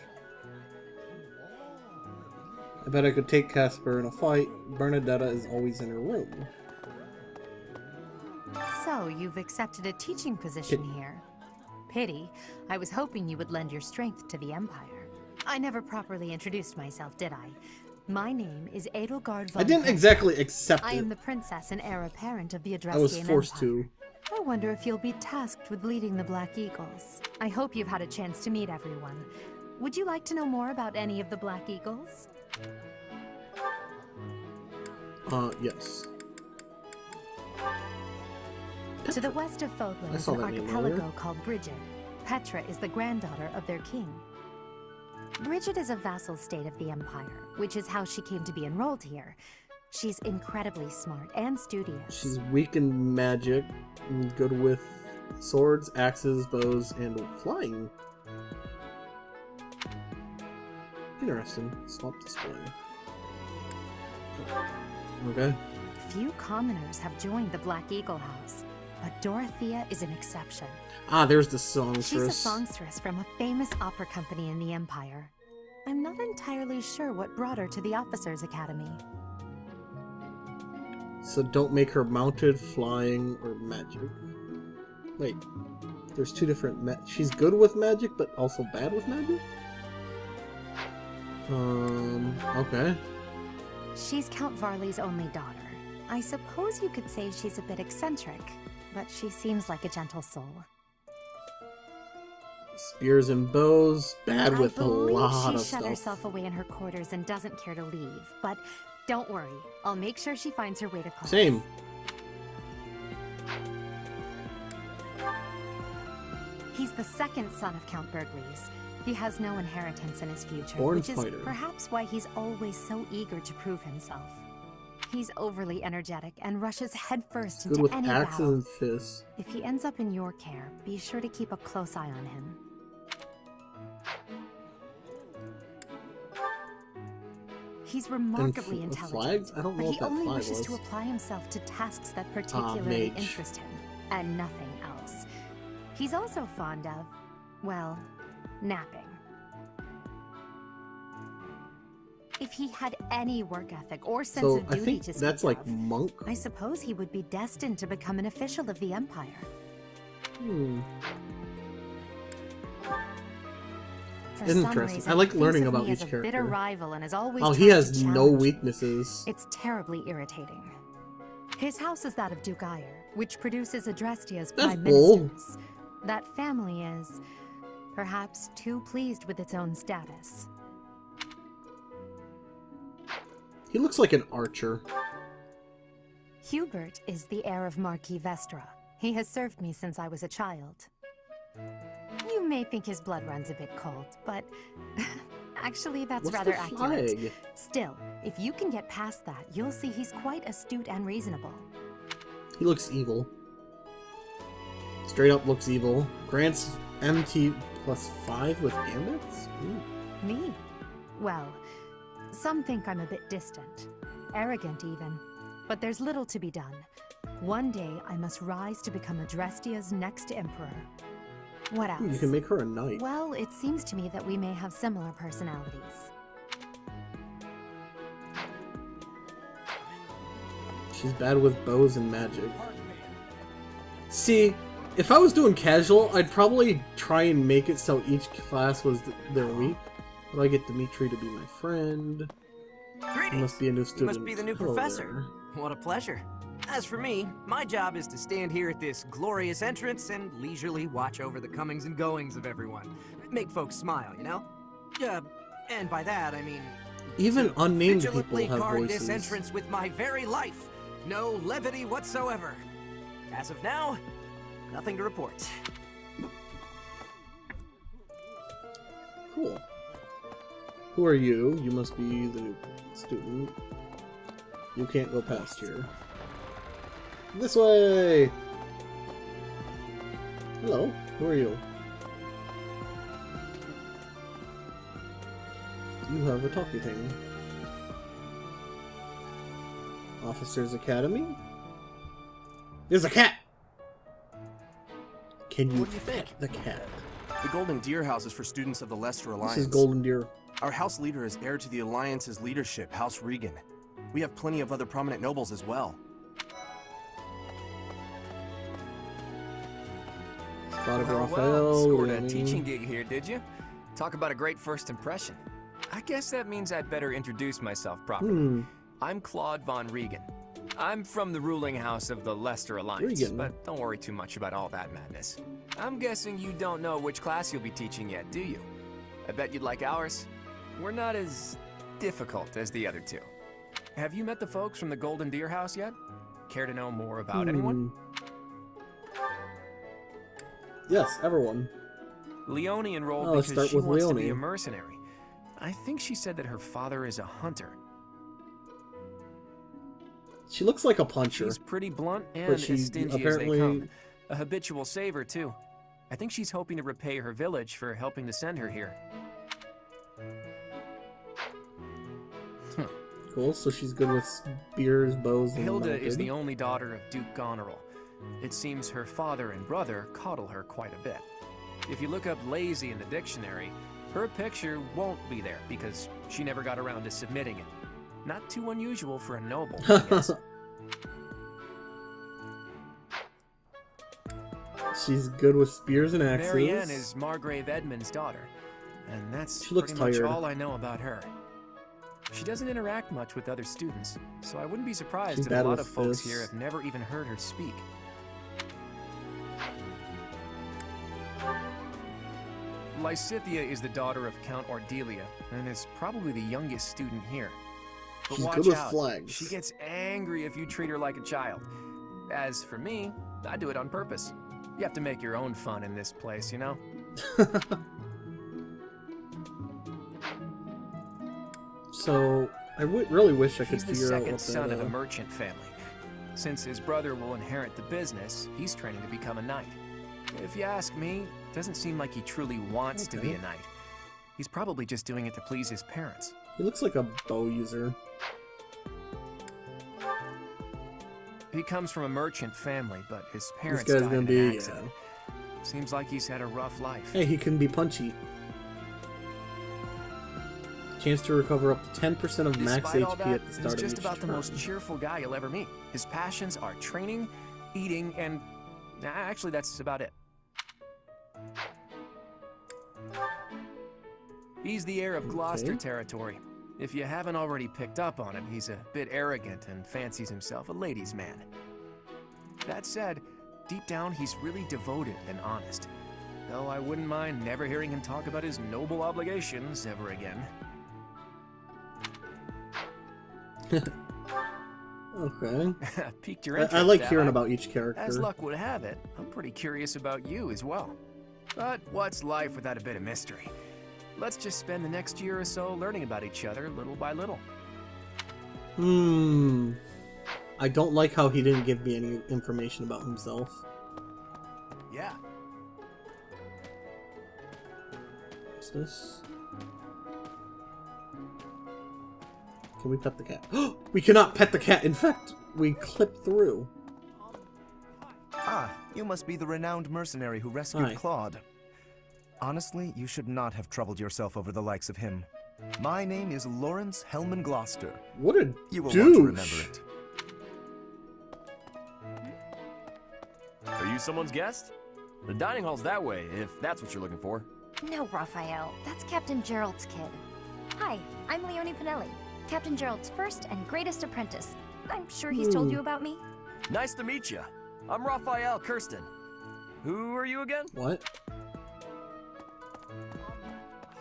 A: I bet I could take Casper in a fight. Bernadetta is always in her room.
F: So, you've accepted a teaching position here. Pity. I was hoping you would lend your strength to the Empire. I never properly introduced myself, did I? My name is Edelgard von
A: I didn't exactly accept it.
F: I am the princess and heir apparent of the Adreskian
A: I was forced
F: Empire.
A: to.
F: I wonder if you'll be tasked with leading the Black Eagles. I hope you've had a chance to meet everyone. Would you like to know more about any of the Black Eagles?
A: Yes.
F: To the west of Fogland is an archipelago called Brigid. Petra is the granddaughter of their king. Brigid is a vassal state of the Empire, which is how she came to be enrolled here. She's incredibly smart and studious.
A: She's weak in magic, and good with swords, axes, bows, and flying. Interesting. Swap display. Okay.
F: Few commoners have joined the Black Eagle House, but Dorothea is an exception.
A: Ah, there's the songstress.
F: She's a songstress from a famous opera company in the Empire. I'm not entirely sure what brought her to the Officers' Academy.
A: So don't make her mounted, flying, or magic. Wait, there's two different she's good with magic, but also bad with magic? Okay.
F: She's Count Varley's only daughter. I suppose you could say she's a bit eccentric, but she seems like a gentle soul.
A: Spears and bows, bad with a lot of
F: she shut
A: stuff.
F: herself away in her quarters and doesn't care to leave, but don't worry, I'll make sure she finds her way to class.
A: Same.
F: He's the second son of Count Burgleys. He has no inheritance in his future,
A: Born
F: which
A: fighter.
F: is perhaps why he's always so eager to prove himself. He's overly energetic and rushes headfirst
A: Good
F: into
A: with
F: any
A: axes
F: battle.
A: and fists.
F: If he ends up in your care, be sure to keep a close eye on him. He's remarkably intelligent,
A: flags? I don't know
F: but
A: what
F: he
A: that
F: only
A: flag
F: wishes
A: was.
F: to apply himself to tasks that particularly
A: mage.
F: interest him, and nothing else. He's also fond of, well, napping. If he had any work ethic or sense
A: So
F: of
A: I
F: duty
A: think
F: to speak
A: that's like
F: of,
A: monk.
F: I suppose he would be destined to become an official of the Empire. For some
A: Interesting.
F: reason,
A: I like
F: he
A: learning
F: thinks of
A: about
F: me
A: each
F: as a bitter
A: character.
F: rival and is always
A: Oh, he
F: trying to
A: has no
F: challenge me.
A: weaknesses.
F: It's terribly irritating. His house is that of Duke Ire, which produces Adrestia's
A: That's
F: prime
A: bull.
F: ministers. That family is, perhaps, too pleased with its own status.
A: He looks like an archer.
F: Hubert is the heir of Marquis Vestra. He has served me since I was a child. You may think his blood runs a bit cold, but actually that's
A: What's
F: rather
A: the
F: accurate.
A: flag?
F: Still, if you can get past that, you'll see he's quite astute and reasonable.
A: He looks evil. Straight up looks evil. Grants MT +5 with gambits? Ooh.
F: Me? Well, some think I'm a bit distant, arrogant even, but there's little to be done. One day I must rise to become Adrestia's next emperor. What else?
A: Ooh, you can make her a knight.
F: Well, it seems to me that we may have similar personalities.
A: She's bad with bows and magic. See, if I was doing casual, I'd probably try and make it so each class was their week. But I get Dimitri to be my friend.
L: Greetings.
A: He must be a new
L: You
A: student.
L: must be the new
A: Hello
L: professor. What a pleasure. As for me, my job is to stand here at this glorious entrance and leisurely watch over the comings and goings of everyone. Make folks smile, you know? And by that, I mean...
A: Even unnamed people
L: vigilantly
A: have
L: guard
A: voices.
L: this entrance with my very life. No levity whatsoever. As of now, nothing to report.
A: Cool. Who are you? You must be the new student. You can't go past here. This way! Hello, who are you? You have a talkie thing. Officers Academy? There's a cat! Can you,
M: What do you think?
A: pet the cat?
M: The Golden Deer House is for students of the Leicester Alliance.
A: This is Golden Deer.
M: Our house leader is heir to the Alliance's leadership, House Regan. We have plenty of other prominent nobles as well.
A: Spotted
G: Well,
A: Raphael.
G: scored a
A: Lenny.
G: teaching gig here, did you? Talk about a great first impression. I guess that means I'd better introduce myself properly. I'm Claude von Regan. I'm from the ruling house of the Leicester Alliance,
A: Regan.
G: but don't worry too much about all that madness. I'm guessing you don't know which class you'll be teaching yet, do you? I bet you'd like ours. We're not as difficult as the other two. Have you met the folks from the Golden Deer House yet? Care to know more about anyone?
A: Yes, everyone.
G: Leone enrolled
A: let's
G: because
A: start
G: she
A: with
G: wants to
A: Leone.
G: be a mercenary. I think she said that her father is a hunter.
A: She looks like a puncher.
G: She's pretty blunt and
A: But she
G: as stingy
A: apparently-
G: as they come. A habitual saver, too. I think she's hoping to repay her village for helping to send her here.
A: Cool, so she's good with spears, bows, and
G: Hilda
A: mounted.
G: is the only daughter of Duke Goneril. It seems her father and brother coddle her quite a bit. If you look up lazy in the dictionary, her picture won't be there because she never got around to submitting it. Not too unusual for a noble, I guess.
A: She's good with spears and axes.
G: Marianne is Margrave Edmund's daughter, and that's
A: She looks
G: pretty much
A: tired.
G: all I know about her. She doesn't interact much with other students, so I wouldn't be surprised
A: She's
G: if
A: bad
G: a lot
A: with
G: of folks
A: fists.
G: here have never even heard her speak. Lysithia is the daughter of Count Ordelia, and is probably the youngest student here. But
A: She's
G: watch
A: good with
G: out,
A: flags.
G: she gets angry if you treat her like a child. As for me, I do it on purpose. You have to make your own fun in this place, you know?
A: So, I really wish I could
G: He's the
A: figure out
G: second
A: what
G: son
A: that,
G: of a merchant family. Since his brother will inherit the business, he's training to become a knight. If you ask me, it doesn't seem like he truly wants to be
A: Okay.
G: a knight. He's probably just doing it to please his parents.
A: He looks like a bow user.
G: He comes from a merchant family, but his parents
A: This guy's
G: died
A: gonna
G: in
A: be,
G: an accident. Seems like he's had a rough life.
A: Hey, he can be punchy. Chance to recover up to 10% of max
G: Despite all
A: HP
G: that,
A: at the start
G: he's
A: of
G: just
A: each
G: about the
A: turn.
G: most cheerful guy you'll ever meet. His passions are training, eating, and actually that's about it. He's the heir of Gloucester territory. If you haven't already picked up on it, he's a bit arrogant and fancies himself a ladies' man. That said, deep down he's really devoted and honest. Though I wouldn't mind never hearing him talk about his noble obligations ever again.
A: Okay.
G: Piqued your interest,
A: I like hearing about each character.
G: As luck would have it, I'm pretty curious about you as well. But what's life without a bit of mystery? Let's just spend the next year or so learning about each other little by little.
A: I don't like how he didn't give me any information about himself.
G: Yeah.
A: What's this? Can we pet the cat? We cannot pet the cat! In fact, we clipped through.
N: Ah, you must be the renowned mercenary who rescued Claude. Honestly, you should not have troubled yourself over the likes of him. My name is Lawrence Hellman Gloucester.
A: What a
N: You will
A: douche.
N: want to remember it.
O: Are you someone's guest? The dining hall's that way, if that's what you're looking for.
C: No, Raphael. That's Captain Gerald's kid. Hi, I'm Leone Pinelli, Captain Gerald's first and greatest apprentice. I'm sure he's told you about me.
O: Nice to meet you. I'm Raphael Kirsten. Who are you again?
A: What?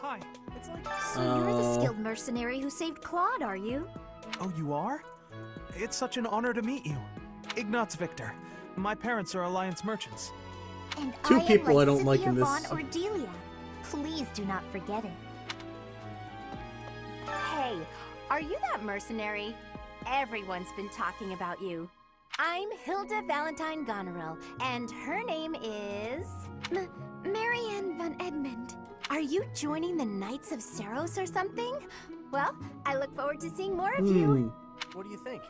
E: Hi, it's like...
C: So you're the skilled mercenary who saved Claude, are you?
E: Oh, you are? It's such an honor to meet you. Ignatz Victor. My parents are Alliance merchants.
C: And
A: Two
C: I
A: people
C: am
A: I don't like in this.
C: Von Ordelia. Please do not forget it.
P: Hey, are you that mercenary? Everyone's been talking about you. I'm Hilda Valentine Goneril, and her name is...
C: Marianne von Edmund.
P: Are you joining the Knights of Seros or something? Well, I look forward to seeing more of you.
L: What do you think?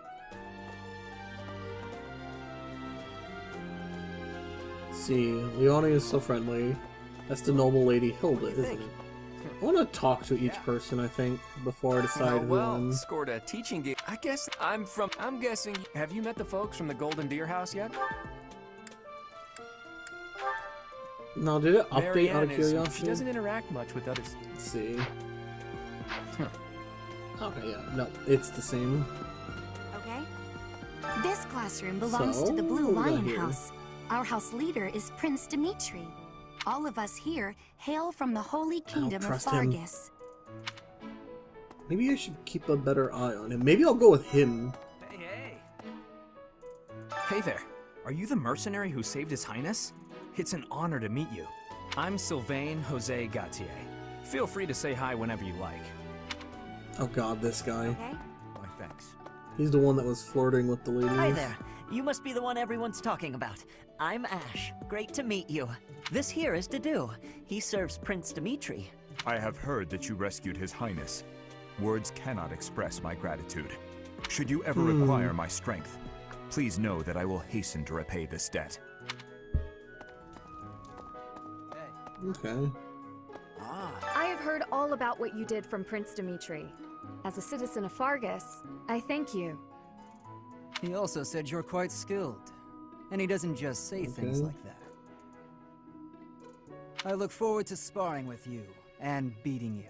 A: See, Leone is so friendly. That's the noble lady Hilda, isn't it? I want to talk to each person, I think, before I decide who I'm...
G: Scored a teaching gig. I guess I'm guessing... Have you met the folks from the Golden Deer House yet?
A: No, did it update
G: Marianne
A: out of curiosity?
G: She doesn't interact much with others.
A: Let's see. Okay, yeah, no, it's the same.
C: Okay. This classroom belongs to the Blue Lion House. Our house leader is Prince Dimitri. All of us here hail from the Holy Kingdom of Fargus.
A: Maybe I should keep a better eye on him. Maybe I'll go with him.
Q: Hey there. Are you the mercenary who saved His Highness? It's an honor to meet you. I'm Sylvain Jose Gautier. Feel free to say hi whenever you like.
A: Oh god, this guy.
C: Okay.
Q: Why, thanks.
A: He's the one that was flirting with the ladies.
R: Hi there. You must be the one everyone's talking about. I'm Ash. Great to meet you. This here is Dedu. He serves Prince Dimitri.
S: I have heard that you rescued His Highness. Words cannot express my gratitude. Should you ever require my strength, please know that I will hasten to repay this debt.
A: Okay.
T: I have heard all about what you did from Prince Dimitri. As a citizen of Fargus, I thank you.
U: He also said you're quite skilled, and he doesn't just say things like that. I look forward to sparring with you and beating you.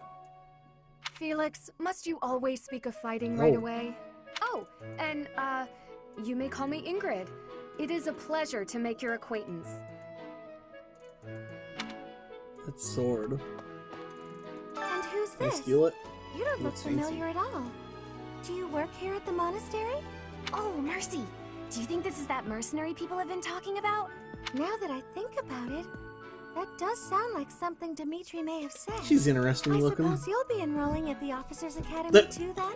T: Felix, must you always speak of fighting right away? Oh, and, you may call me Ingrid. It is a pleasure to make your acquaintance.
A: That sword.
C: And who's
A: Can I
C: this?
A: steal it?
C: You don't look
A: Looks fancy.
C: familiar at all. Do you work here at the monastery?
P: Oh, mercy. Do you think this is that mercenary people have been talking about?
C: Now that I think about it, that does sound like something Dimitri may have said.
A: She's interesting
C: I
A: looking.
C: suppose you'll be enrolling at the Officers Academy too, then?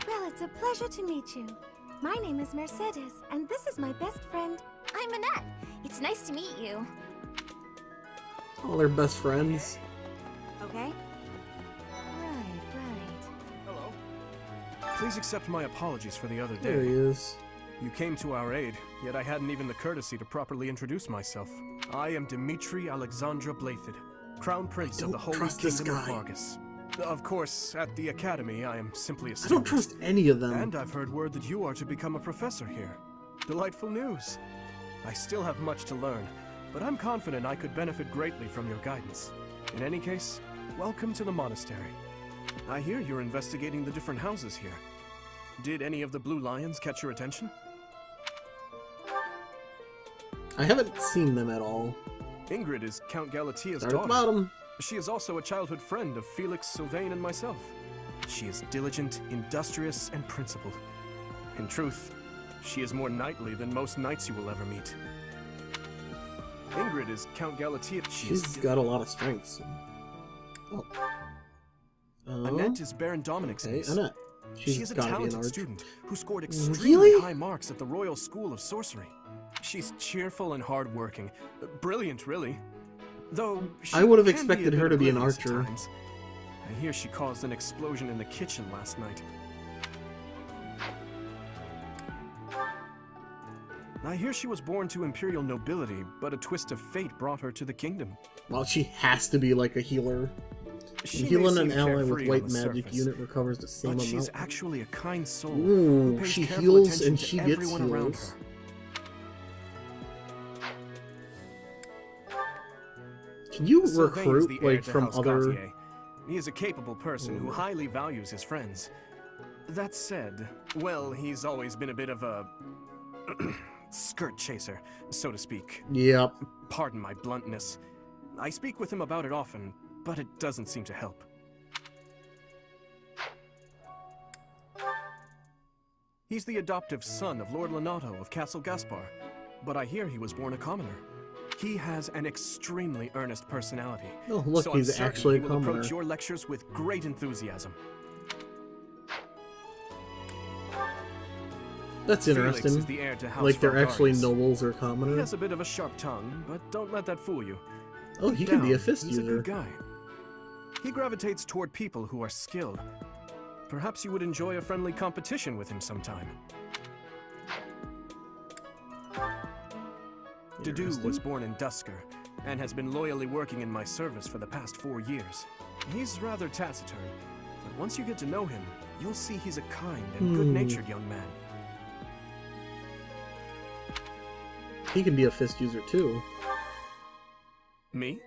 C: Well, it's a pleasure to meet you. My name is Mercedes, and this is my best friend.
P: I'm Annette. It's nice to meet you.
A: Oh, they're best friends.
C: Okay.
P: Right.
E: Please accept my apologies for the other day.
A: There he is.
E: You came to our aid, yet I hadn't even the courtesy to properly introduce myself. I am Dimitri Alexandra Blathid, Crown Prince of the Holy Kingdom of Vargas. Of course, at the Academy, I am simply a student.
A: I don't trust any of them.
E: And I've heard word that you are to become a professor here. Delightful news. I still have much to learn, but I'm confident I could benefit greatly from your guidance. In any case, welcome to the monastery. I hear you're investigating the different houses here. Did any of the Blue Lions catch your attention?
A: I haven't seen them at all.
E: Ingrid is Count Galatia's
A: Start at the
E: daughter.
A: bottom.
E: She is also a childhood friend of Felix, Sylvain, and myself. She is diligent, industrious, and principled. In truth, she is more knightly than most knights you will ever meet. Ingrid is Count Galatia.
A: She's got a lot of strengths. Oh.
E: Annette is Baron Dominic's niece.
A: Annette.
E: She is a talented student who scored extremely
A: Really?
E: high marks at the Royal School of Sorcery. She's cheerful and hardworking. Brilliant, really. Though she
A: I would have
E: can
A: expected
E: be a
A: her
E: bit
A: to be an
E: oblivious at
A: archer.
E: times. I hear she caused an explosion in the kitchen last night. I hear she was born to imperial nobility, but a twist of fate brought her to the kingdom.
A: Well, she has to be like a healer.
E: She
A: Healing
E: may
A: an
E: seem
A: ally
E: carefree
A: with
E: on
A: white
E: the
A: magic
E: surface,
A: unit recovers the same
E: but
A: amount.
E: she's actually a kind soul
A: Ooh,
E: who pays
A: she
E: careful
A: heals
E: attention
A: and
E: to
A: she gets
E: everyone around
A: heals.
E: her.
A: Can you
E: Sylvain is
A: recruit
E: the heir
A: like
E: to
A: from
E: House
A: other?
E: Gautier. He is a capable person who highly values his friends. That said, well, he's always been a bit of a skirt chaser, so to speak.
A: Yep.
E: Pardon my bluntness. I speak with him about it often, but it doesn't seem to help. He's the adoptive son of Lord Lenato of Castle Gaspar, but I hear he was born a commoner. He has an extremely earnest personality.
A: Oh, look,
E: so
A: he's
E: I'm certain
A: actually a
E: he will approach
A: commoner.
E: your lectures with great enthusiasm.
A: That's
E: Felix
A: interesting.
E: is the heir to House
A: Like they're actually
E: Vargas.
A: nobles or
E: He
A: commoners.
E: has a bit of a sharp tongue, but don't let that fool you.
A: Oh, he
E: Deep
A: can be a
E: down,
A: fist
E: he's
A: user.
E: a good guy. He gravitates toward people who are skilled. Perhaps you would enjoy a friendly competition with him sometime. Dedu was born in Dusker, and has been loyally working in my service for the past 4 years. He's rather taciturn, but once you get to know him, you'll see he's a kind and good-natured young man.
A: He can be a fist user too.
E: Me?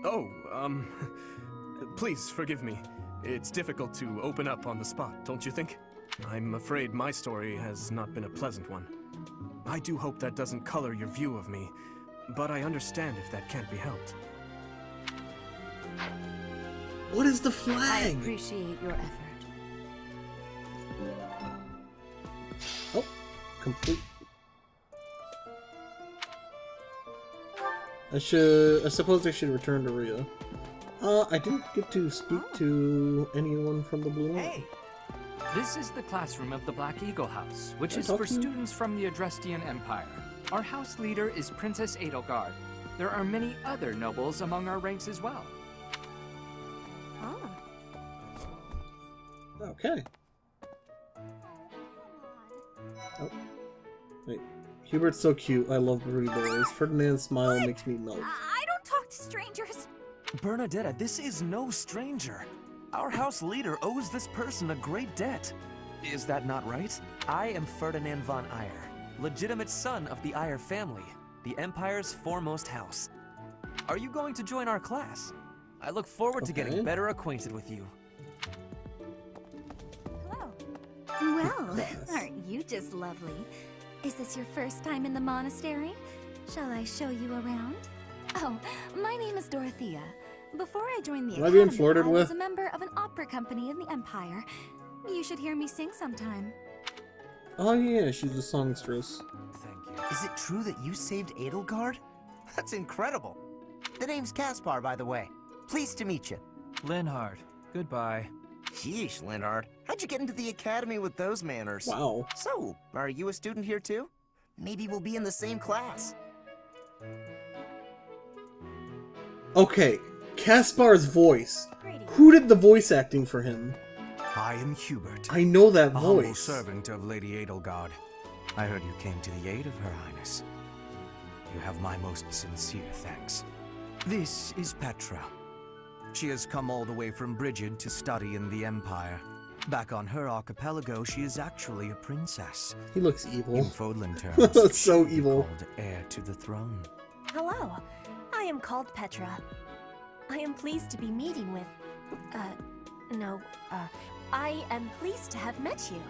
E: Oh, please forgive me. It's difficult to open up on the spot, don't you think? I'm afraid my story has not been a pleasant one. I do hope that doesn't color your view of me, but I understand if that can't be helped.
A: What is the
B: I
A: flag?
B: appreciate your effort.
A: Oh, complete. I suppose I should return to Rhea. I didn't get to speak to anyone from the Blue Line.
D: This is the classroom of the Black Eagle House, which
A: Can I
D: is
A: talk
D: for
A: to you?
D: students from the Adrestian Empire. Our house leader is Princess Edelgard. There are many other nobles among our ranks as well.
P: Oh.
A: Okay. Oh. Wait. Hubert's so cute. I love Rudy boys. Ferdinand's smile makes me melt.
P: I don't talk to strangers.
N: Bernadetta, this is no stranger. Our house leader owes this person a great debt. Is that not right? I am Ferdinand von Eyre, legitimate son of the Eyre family, the Empire's foremost house. Are you going to join our class? I look forward to getting better acquainted with you.
C: Well, aren't you just lovely? Is this your first time in the monastery? Shall I show you around? Oh, my name is Dorothea. Before I joined the
A: Am I being
C: academy,
A: flirted
C: I was
A: with?
C: a member of an opera company in the Empire. You should hear me sing sometime.
A: Oh yeah, she's a songstress.
N: Is it true that you saved Edelgard? That's incredible.
V: The name's Caspar, by the way. Pleased to meet you.
Q: Linhard, goodbye.
V: Sheesh, Linhard. How'd you get into the academy with those manners?
A: Wow.
V: So, are you a student here too? Maybe we'll be in the same class.
A: Okay, Caspar's voice. Who did the voice acting for him?
N: I am Hubert.
A: I know that
N: a humble
A: voice.
N: servant of Lady Edelgard. I heard you came to the aid of Her Highness. You have my most sincere thanks. This is Petra. She has come all the way from Brigid to study in the Empire. Back on her archipelago, she is actually a princess.
A: He looks evil.
N: In Fodlan terms,
A: that's so
N: she
A: evil.
N: Called heir to the throne.
J: Hello, I am called Petra. I am pleased to be meeting with... I am pleased to have met you.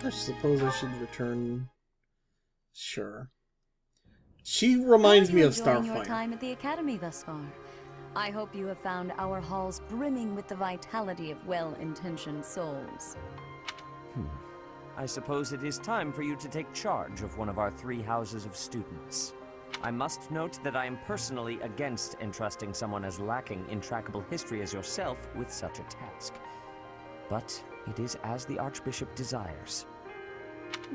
A: I suppose I should return. Sure. She reminds me of
B: Enjoying your
A: Starfire.
B: time at the Academy thus far. I hope you have found our halls brimming with the vitality of well-intentioned souls.
I: I suppose it is time for you to take charge of one of our 3 houses of students. I must note that I am personally against entrusting someone as lacking in trackable history as yourself with such a task. But it is as the Archbishop desires.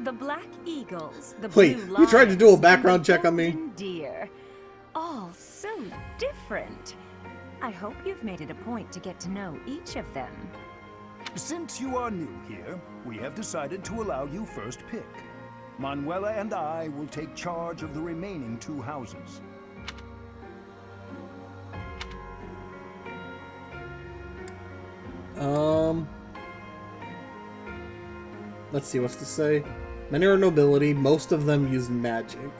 B: The Black Eagles, the
A: Wait,
B: Blue
A: you tried to do a
B: Lions,
A: background
B: and the
A: check on me?
B: Golden Deer. All so different. I hope you've made it a point to get to know each of them.
K: Since you are new here, we have decided to allow you first pick. Manuela and I will take charge of the remaining 2 houses.
A: Let's see what's to say. Many are nobility, most of them use magic.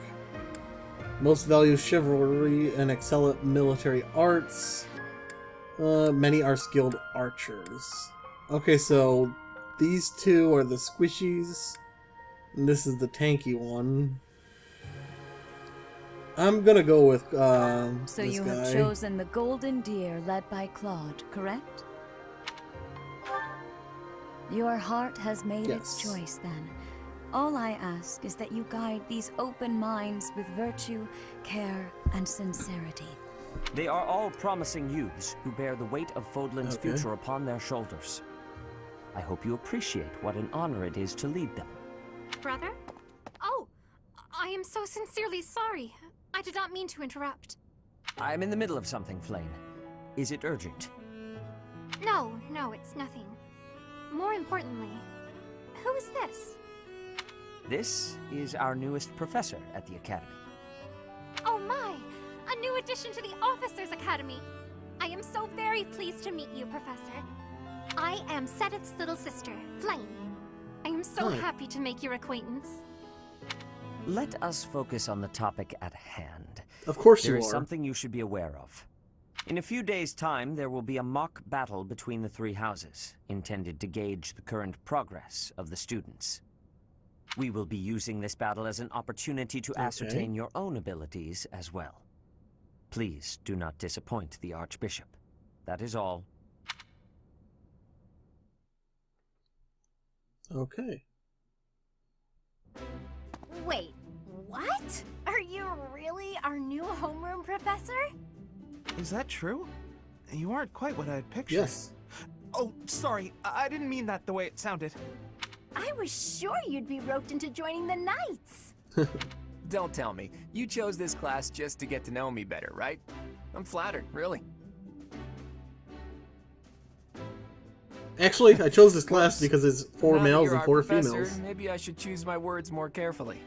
A: Most value chivalry and excel at military arts. Many are skilled archers. Okay, so these 2 are the squishies. And this is the tanky one. I'm gonna go with
B: So
A: this
B: you
A: guy.
B: have chosen the Golden Deer led by Claude, correct? Your heart has made its choice then. All I ask is that you guide these open minds with virtue, care, and sincerity.
I: They are all promising youths who bear the weight of Fodlan's future upon their shoulders. I hope you appreciate what an honor it is to lead them.
W: Brother? Oh, I am so sincerely sorry. I did not mean to interrupt.
I: I'm in the middle of something, Flame. Is it urgent?
W: No, it's nothing. More importantly, who is this?
I: This is our newest professor at the Academy.
W: Oh my! A new addition to the Officers' Academy! I am so very pleased to meet you, Professor. I am Sothis' little sister, Flame. I am so happy to make your acquaintance.
I: Let us focus on the topic at hand.
A: Of course you
I: There is
A: are.
I: something you should be aware of. In a few days' time, there will be a mock battle between the 3 houses, intended to gauge the current progress of the students. We will be using this battle as an opportunity to ascertain your own abilities as well. Please do not disappoint the Archbishop. That is all.
A: Okay.
P: Wait, what? Are you really our new homeroom professor?
L: Is that true? You aren't quite what I had pictured.
A: Yes.
L: Oh, sorry. I didn't mean that the way it sounded.
P: I was sure you'd be roped into joining the Knights.
G: Don't tell me. You chose this class just to get to know me better, right? I'm flattered, really.
A: Actually, I chose this class because it's 4
G: Now that
A: males
G: you're
A: and
G: our
A: 4
G: professor,
A: females.
G: Maybe I should choose my words more carefully.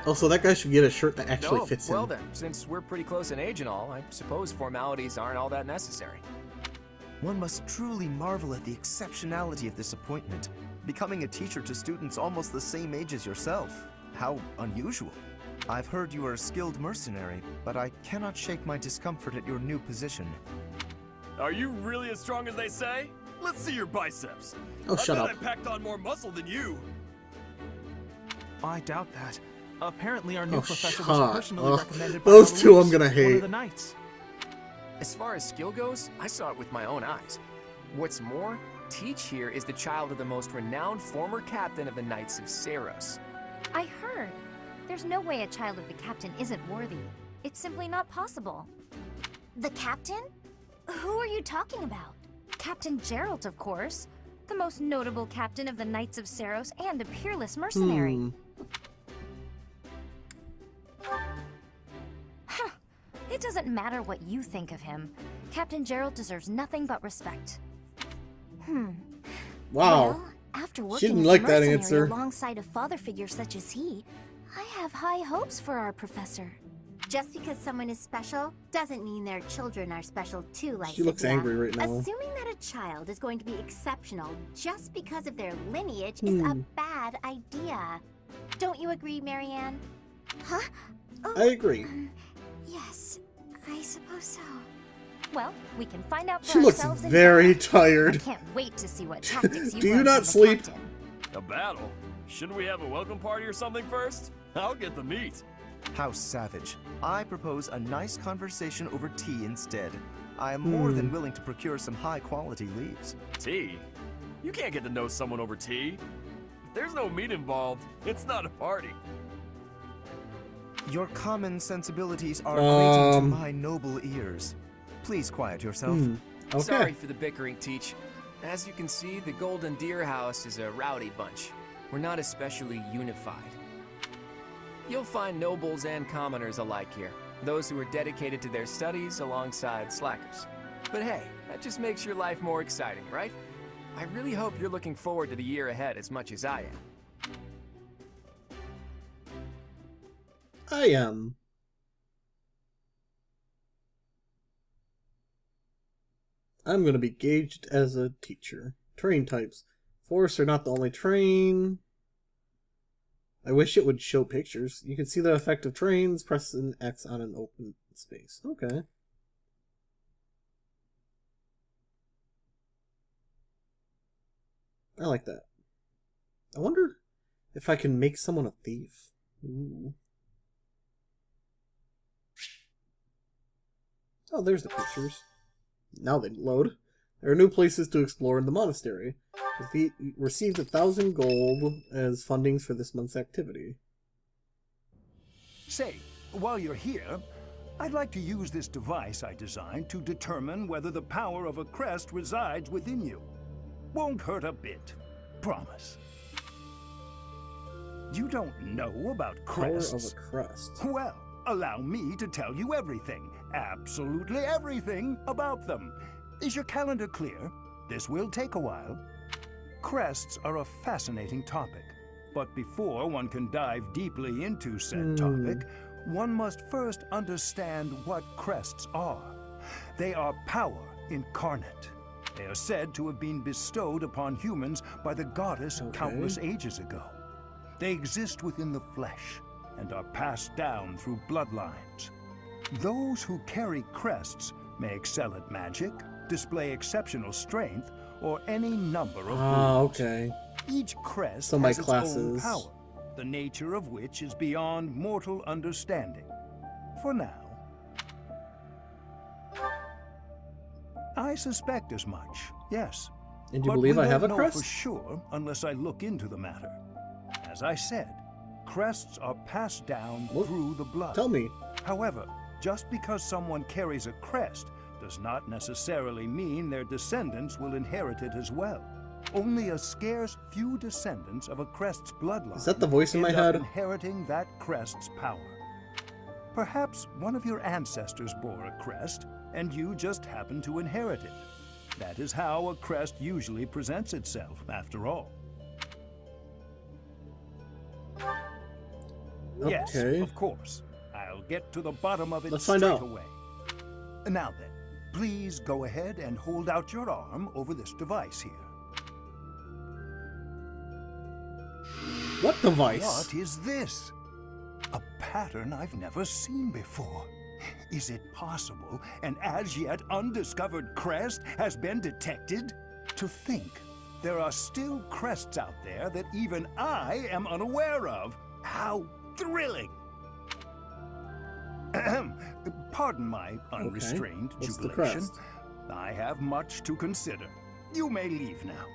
A: Also, that guy should get a shirt that actually
G: Oh,
A: fits
G: well
A: him.
G: then, since we're pretty close in age and all, I suppose formalities aren't all that necessary.
N: One must truly marvel at the exceptionality of this appointment. Becoming a teacher to students almost the same age as yourself. How unusual. I've heard you are a skilled mercenary, but I cannot shake my discomfort at your new position.
O: Are you really as strong as they say? Let's see your biceps.
A: Oh, shut
O: I
A: up.
O: bet I packed on more muscle than you.
L: I doubt that. Apparently our new
A: Oh,
L: professor
A: shut
L: was personally
A: up.
L: recommended by
A: Those 2 I'm
L: Eloise,
A: gonna
L: one
A: hate.
L: of the Knights.
G: As far as skill goes, I saw it with my own eyes. What's more, Teach here is the child of the most renowned former captain of the Knights of Seiros.
C: I heard. There's no way a child of the captain isn't worthy. It's simply not possible.
P: The captain? Who are you talking about?
C: Captain Gerald, of course. The most notable captain of the Knights of Seiros and a peerless mercenary.
P: It doesn't matter what you think of him. Captain Gerald deserves nothing but respect.
A: Wow.
P: Well, after
A: She
P: working
A: didn't
P: as
A: like
P: a
A: that
P: mercenary
A: answer.
P: alongside a father figure such as he, I have high hopes for our professor.
C: Just because someone is special doesn't mean their children are special too, like
A: She looks angry right now.
C: Assuming that a child is going to be exceptional just because of their lineage is a bad idea. Don't you agree, Marianne?
P: Huh? Oh,
A: I agree.
P: Yes, I suppose so. Well, we can find out for
A: She looks
P: ourselves in
A: very
P: battle.
A: tired.
P: I can't wait to see what tactics you
A: Do you
P: learn
A: not
P: from the
A: sleep?
P: captain.
O: A battle? Shouldn't we have a welcome party or something first? I'll get the meat.
N: How savage. I propose a nice conversation over tea instead. I am more than willing to procure some high-quality leaves.
O: Tea? You can't get to know someone over tea. If there's no meat involved, it's not a party.
N: Your common sensibilities are grating to my noble ears. Please quiet yourself.
A: Okay.
G: Sorry for the bickering, Teach. As you can see, the Golden Deer House is a rowdy bunch. We're not especially unified. You'll find nobles and commoners alike here. Those who are dedicated to their studies alongside slackers. But hey, that just makes your life more exciting, right? I really hope you're looking forward to the year ahead as much as I am.
A: I am. I'm going to be gauged as a teacher. Terrain types. Forests are not the only terrain. I wish it would show pictures. You can see the effect of terrains. Press an X on an open space. Okay. I like that. I wonder if I can make someone a thief. Ooh. Oh, there's the pictures. Now they load. There are new places to explore in the monastery. Received 1,000 gold as fundings for this month's activity.
K: Say, while you're here, I'd like to use this device I designed to determine whether the power of a crest resides within you. Won't hurt a bit. Promise. You don't know about crests?
A: Power of a crest.
K: Well, allow me to tell you everything. Absolutely everything about them. Is your calendar clear? This will take a while. Crests are a fascinating topic, but before one can dive deeply into said topic, one must first understand what crests are. They are power incarnate. They are said to have been bestowed upon humans by the goddess countless ages ago. They exist within the flesh and are passed down through bloodlines. Those who carry crests may excel at magic, display exceptional strength, or any number of rules. Each crest has its own power, the nature of which is beyond mortal understanding. For now. I suspect as much, yes.
A: And you believe I have a crest?
K: But we won't know for sure unless I look into the matter. As I said, crests are passed down through the blood.
A: Tell me.
K: However, just because someone carries a crest does not necessarily mean their descendants will inherit it as well. Only a scarce few descendants of a crest's bloodline
A: Is that the voice in my
K: end up
A: head?
K: inheriting that crest's power. Perhaps one of your ancestors bore a crest, and you just happen to inherit it. That is how a crest usually presents itself, after all. Yes, of course. I'll get to the bottom of it straight away. Now then, please go ahead and hold out your arm over this device here.
A: What device?
K: What is this? A pattern I've never seen before. Is it possible an as yet undiscovered crest has been detected? To think there are still crests out there that even I am unaware of. How thrilling! Pardon my unrestrained jubilation. I have much to consider. You may leave now.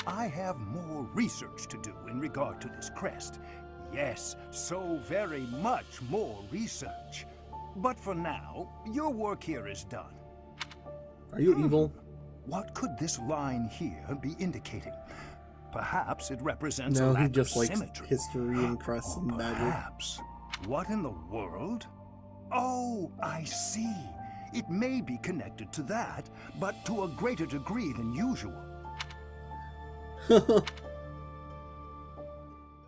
K: I have more research to do in regard to this crest. Yes, so very much more research. But for now, your work here is done.
A: Are you evil?
K: What could this line here be indicating? Perhaps it represents a
A: No, he
K: lack
A: just
K: of
A: likes
K: symmetry.
A: history and crests and magic.
K: Perhaps. What in the world? Oh, I see. It may be connected to that, but to a greater degree than usual.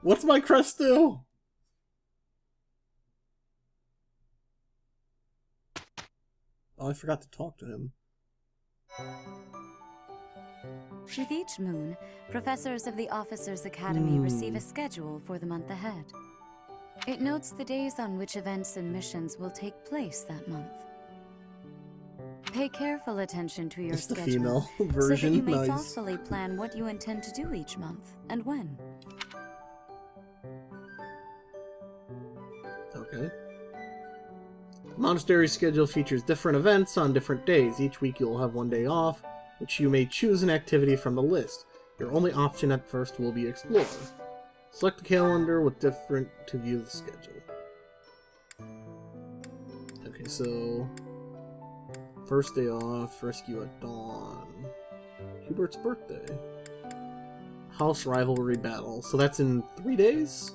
A: What's my crest do? Oh, I forgot to talk to him.
B: With each moon, professors of the Officers' Academy receive a schedule for the month ahead. It notes the days on which events and missions will take place that month. Pay careful attention to your schedule,
A: the female version.
B: so that you may
A: Nice.
B: thoughtfully plan what you intend to do each month and when.
A: Okay. The monastery schedule features different events on different days. Each week you'll have one day off, which you may choose an activity from the list. Your only option at first will be Explore. Select a calendar with different to view the schedule. Okay, so... First day off, rescue at dawn. Hubert's birthday. House rivalry battle. So that's in 3 days?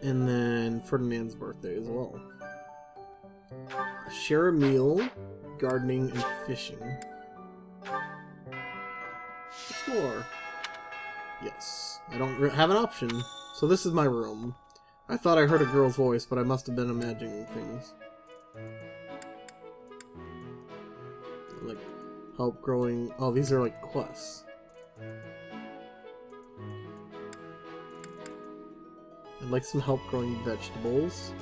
A: And then Ferdinand's birthday as well. Share a meal, gardening, and fishing. Explore. Yes. I don't have an option. So this is my room. I thought I heard a girl's voice, but I must have been imagining things. Like, help growing... Oh, these are like quests. I'd like some help growing vegetables.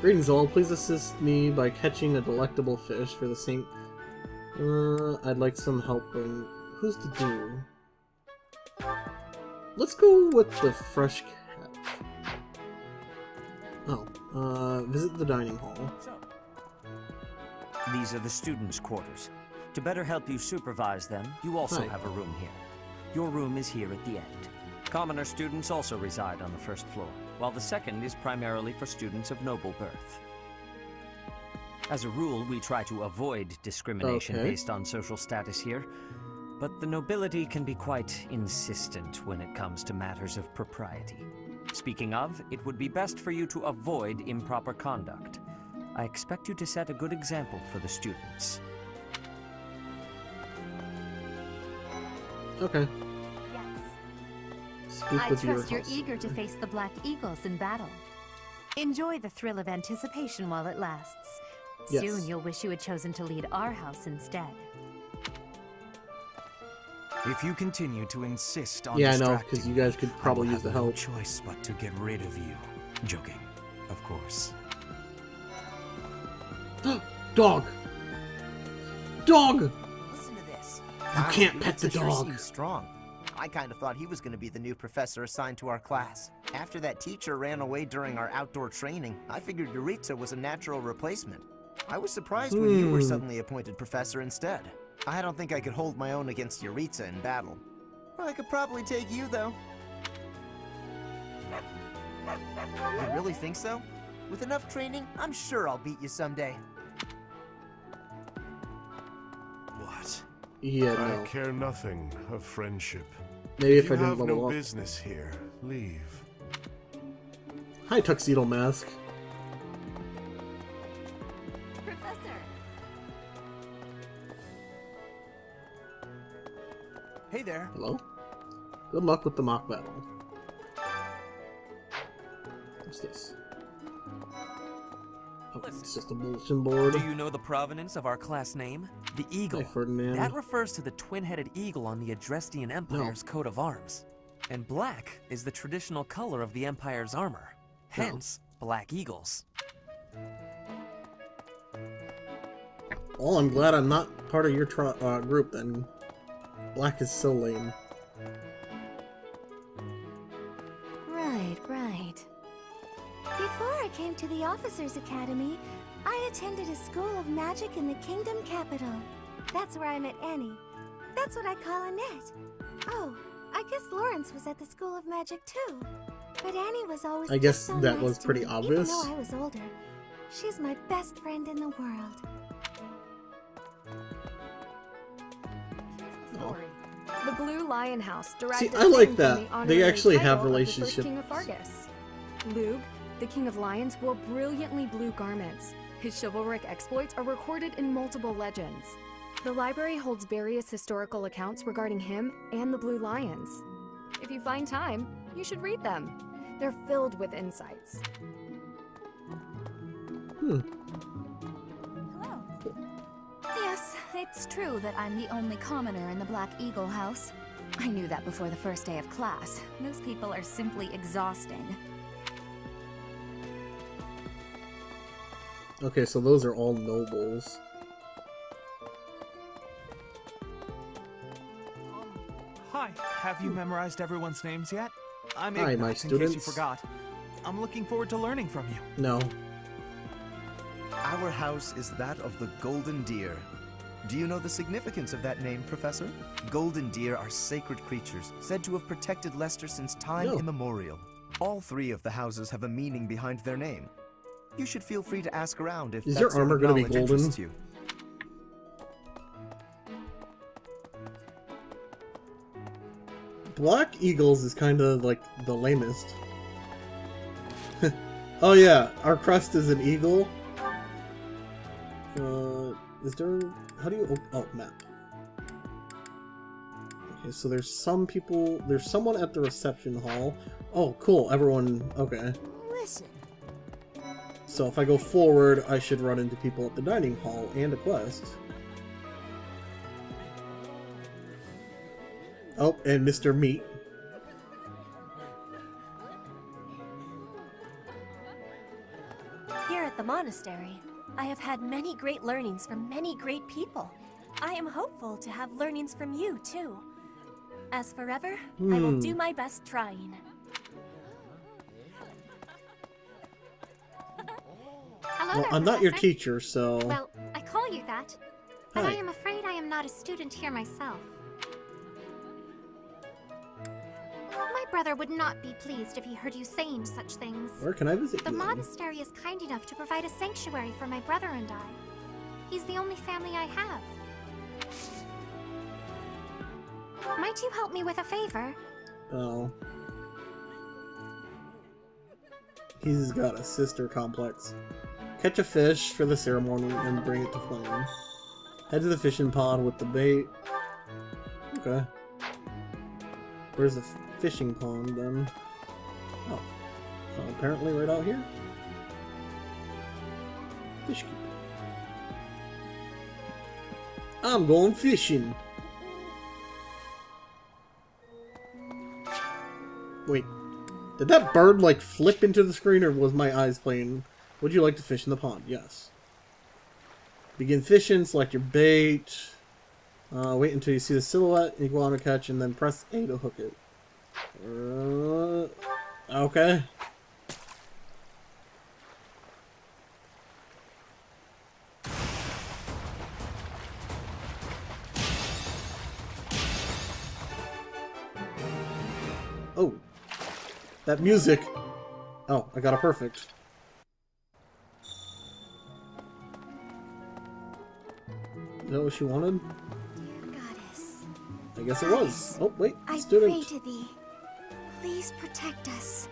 A: Greetings all, please assist me by catching a delectable fish for the same... I'd like some help growing... Who's to do? Let's go with the fresh catch. Oh, visit the dining hall.
I: These are the students' quarters. To better help you supervise them, you also have a room here. Your room is here at the end. Commoner students also reside on the first floor, while the second is primarily for students of noble birth. As a rule, we try to avoid discrimination based on social status here, but the nobility can be quite insistent when it comes to matters of propriety. Speaking of, it would be best for you to avoid improper conduct. I expect you to set a good example for the students.
A: Okay.
P: I trust you're eager to face the Black Eagles in battle. Enjoy the thrill of anticipation while it lasts.
A: Yes.
P: Soon you'll wish you had chosen to lead our house instead.
E: If you continue to insist on
A: I know, because you guys could probably use the help.
E: No choice but to get rid of you. Joking, of course.
A: Dog! Dog!
V: Listen to this.
A: You can't pet the dog.
V: Seems strong. I kind of thought he was going to be the new professor assigned to our class. After that teacher ran away during our outdoor training, I figured Yuritsa was a natural replacement. I was surprised when you were suddenly appointed professor instead. I don't think I could hold my own against Yuritsa in battle. I could probably take you, though. You really think so? With enough training, I'm sure I'll beat you someday.
F: What?
A: Yeah,
F: I care nothing of friendship.
A: Maybe if I didn't
F: level up. You have no
A: up.
F: business here. Leave.
A: Hi, Tuxedo Mask.
P: Professor!
L: Hey there.
A: Hello? Good luck with the mock battle. What's this? Oh, it's just a bulletin board.
H: Do you know the provenance of our class name? The eagle.
A: Hi, Ferdinand.
H: That refers to the twin-headed eagle on the Adrestian Empire's coat of arms. And black is the traditional color of the Empire's armor. Hence, black eagles.
A: Well, I'm glad I'm not part of your group then. Black is so lame.
C: Right. Before I came to the Officers' Academy, I attended a school of magic in the Kingdom Capital. That's where I met Annie. That's what I call Annette. Oh, I guess Lawrence was at the School of Magic too. But Annie was always
A: I guess
C: so
A: that
C: nice
A: was
C: to
A: pretty
C: me,
A: obvious.
C: Even though I was older. She's my best friend in the world.
T: The Blue Lion House derived
A: See,
T: its
A: I like
T: name from
A: that.
T: the
A: They
T: honorary
A: actually have
T: title of the first
A: relationships.
T: King of Fargus. Lug, the King of Lions, wore brilliantly blue garments. His chivalric exploits are recorded in multiple legends. The library holds various historical accounts regarding him and the Blue Lions. If you find time, you should read them. They're filled with insights.
B: Hello. Yes, it's true that I'm the only commoner in the Black Eagle house. I knew that before the first day of class. Those people are simply exhausting.
A: Okay, so those are all nobles.
M: Hi, have you memorized everyone's names yet? I'm
A: Hi,
M: Ignace,
A: my
M: in
A: students.
M: case you forgot. I'm looking forward to learning from you.
A: No.
N: Our house is that of the Golden Deer. Do you know the significance of that name, Professor? Golden deer are sacred creatures, said to have protected Leicester since time immemorial. All three of the houses have a meaning behind their name. You should feel free to ask around if
A: Is
N: that
A: your
N: sort
A: armor
N: of
A: gonna be
N: knowledge
A: golden?
N: interests you.
A: Black Eagles is kind of like the lamest. Oh yeah, our crest is an eagle. Is there... How do you... Oh, map. Okay, so there's some people... There's someone at the reception hall. Oh, cool. Everyone... Okay.
J: Listen.
A: So if I go forward, I should run into people at the dining hall and a quest. Oh, and Mr. Meat.
J: Here at the monastery, I have had many great learnings from many great people. I am hopeful to have learnings from you, too. As forever, I will do my best trying.
W: Hello
A: Well,
W: there,
A: I'm not your
W: Professor.
A: teacher, so...
W: Well, I call you that, but
A: Hi.
W: I am afraid I am not a student here myself. My brother would not be pleased if he heard you saying such things.
A: Where can I visit
W: The
A: you then?
W: monastery is kind enough to provide a sanctuary for my brother and I. He's the only family I have. Might you help me with a favor?
A: Oh. He's got a sister complex. Catch a fish for the ceremony and bring it to Flame. Head to the fishing pond with the bait. Okay. Where's the fishing pond then? Oh. Apparently right out here? Fish keeper. I'm going fishing. Wait. Did that bird like flip into the screen or was my eyes playing? Would you like to fish in the pond? Yes. Begin fishing, select your bait. Wait until you see the silhouette, iguana catch, and then press A to hook it. Okay. Oh. That music. Oh, I got a perfect. Is that what she wanted?
C: Dear goddess.
A: I guess it was. Oh, wait.
C: I
A: Student.
C: pray to thee. Please protect us.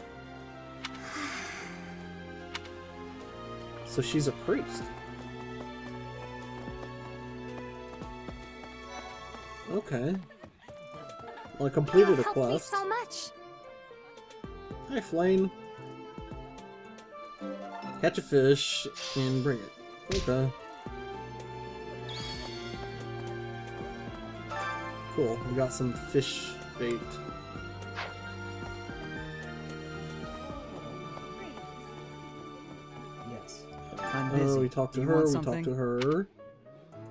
A: So she's a priest. Okay. Well, I completed a
W: Helped me
A: quest.
W: so much.
A: Hi, Flame. Catch a fish and bring it. Okay. Cool. We got some fish bait.
U: Yes. I'm busy.
A: Oh, we talked to
U: Do you
A: her.
U: want
A: We
U: something?
A: talked to her.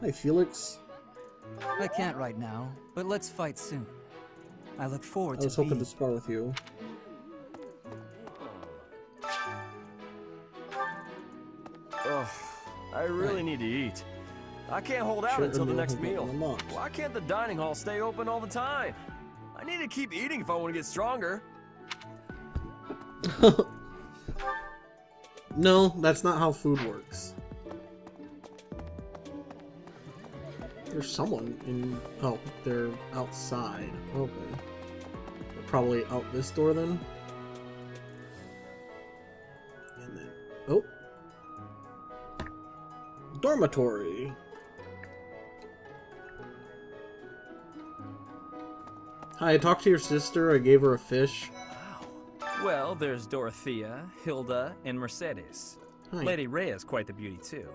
A: Hi, Felix.
U: I can't right now, but let's fight soon. I look forward
A: I was
U: to
A: hoping
U: being...
A: to spar with you.
O: Ugh, I really need to eat. I can't hold out
A: Sure,
O: until the
A: meal
O: next
A: has been
O: meal.
A: unlocked.
O: Why can't the dining hall stay open all the time? I need to keep eating if I want to get stronger.
A: No, that's not how food works. There's someone in... Oh, they're outside. Okay. They're probably out this door then? Oh. Dormitory. Hi, I talked to your sister. I gave her a fish.
Q: Well, there's Dorothea, Hilda, and Mercedes.
A: Hi.
Q: Lady Rhea's quite the beauty, too.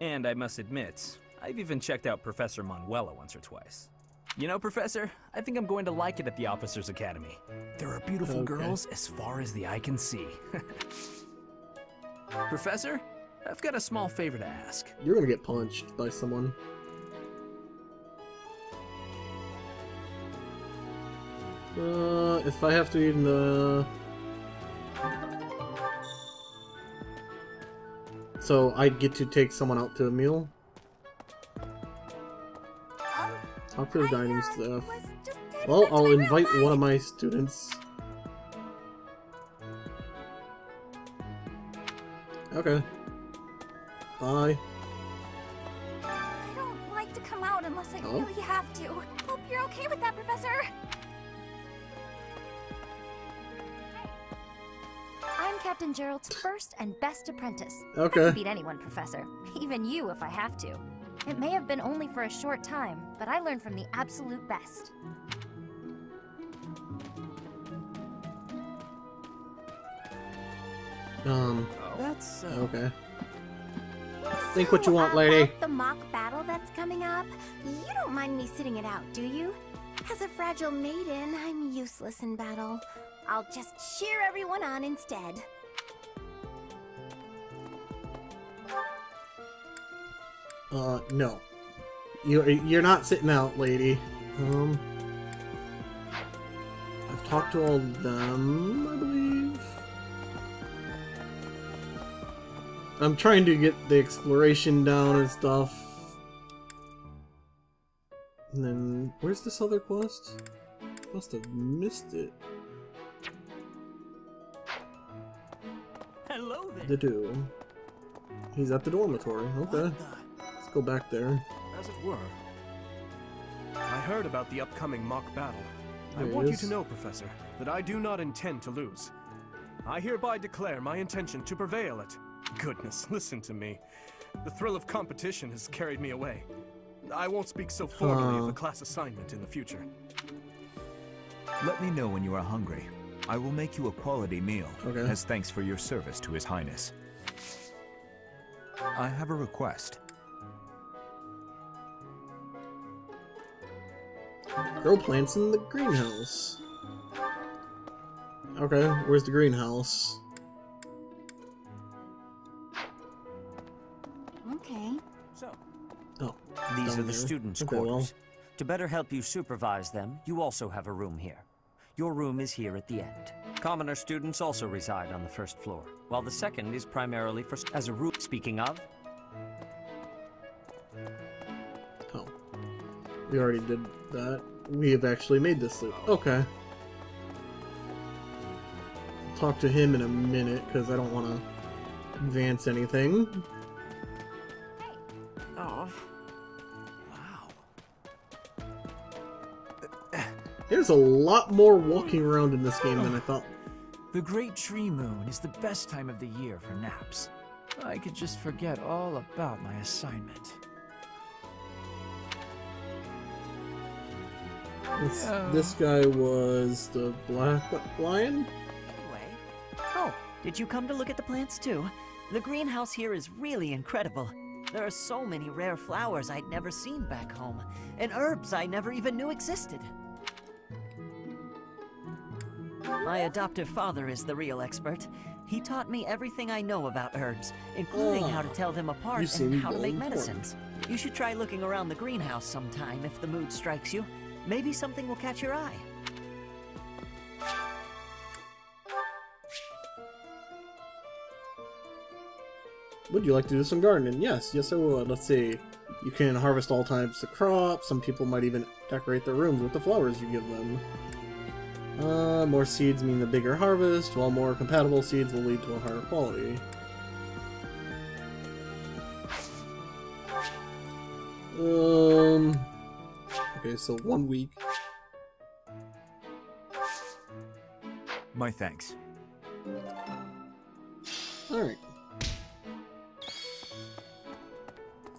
Q: And I must admit, I've even checked out Professor Manuela once or twice. You know, Professor, I think I'm going to like it at the Officers' Academy. There are beautiful girls as far as the eye can see. Professor, I've got a small favor to ask.
A: You're gonna get punched by someone. If I have to eat in the... So I'd get to take someone out to a meal? Talk to the dining staff. Well, I'll invite one of my students. Okay. Bye.
C: I don't like to come out unless I really have to. Hope you're okay with that, Professor.
B: I'm Captain Gerald's first and best apprentice.
A: Okay.
B: I can beat anyone, Professor. Even you, if I have to. It may have been only for a short time, but I learned from the absolute best.
L: That's
A: okay. Think what you want, lady.
P: About the mock battle that's coming up, you don't mind me sitting it out, do you? As a fragile maiden, I'm useless in battle. I'll just cheer everyone on instead.
A: No. You're not sitting out, lady. I've talked to all of them, I believe. I'm trying to get the exploration down and stuff. And then, where's this other quest? Must have missed it.
L: Hello there.
A: The do. He's at the dormitory. Okay. Let's go back there.
E: As it were. I heard about the upcoming mock battle. I
A: There he
E: want you
A: is.
E: to know, Professor, that I do not intend to lose. I hereby declare my intention to prevail at... Goodness, listen to me. The thrill of competition has carried me away. I won't speak so formally of a class assignment in the future.
D: Let me know when you are hungry. I will make you a quality meal, as thanks for your service to His Highness. I have a request.
A: Grow plants in the greenhouse. Okay, where's the greenhouse?
P: Okay.
I: So,
A: oh,
I: these
A: down
I: are the
A: there.
I: students'
A: Okay,
I: quarters.
A: well.
I: To better help you supervise them, you also have a room here. Your room is here at the end. Commoner students also reside on the first floor, while the second is primarily for as a room. Speaking of,
A: We already did that. We have actually made this loop. Okay. I'll talk to him in a minute, because I don't want to advance anything.
L: Oh.
A: There's a lot more walking around in this game than I thought.
M: The Great Tree Moon is the best time of the year for naps. I could just forget all about my assignment.
A: This guy was the Black Lion?
R: Anyway. Oh, did you come to look at the plants too? The greenhouse here is really incredible. There are so many rare flowers I'd never seen back home, and herbs I never even knew existed. My adoptive father is the real expert. He taught me everything I know about herbs, including how to tell them apart and how to make medicines. You should try looking around the greenhouse sometime if the mood strikes you. Maybe something will catch your eye.
A: Would you like to do some gardening? Yes, yes I would. Let's see. You can harvest all types of crops. Some people might even decorate their rooms with the flowers you give them. More seeds mean the bigger harvest, while more compatible seeds will lead to a higher quality. Okay, so 1 week.
D: My thanks.
A: Alright.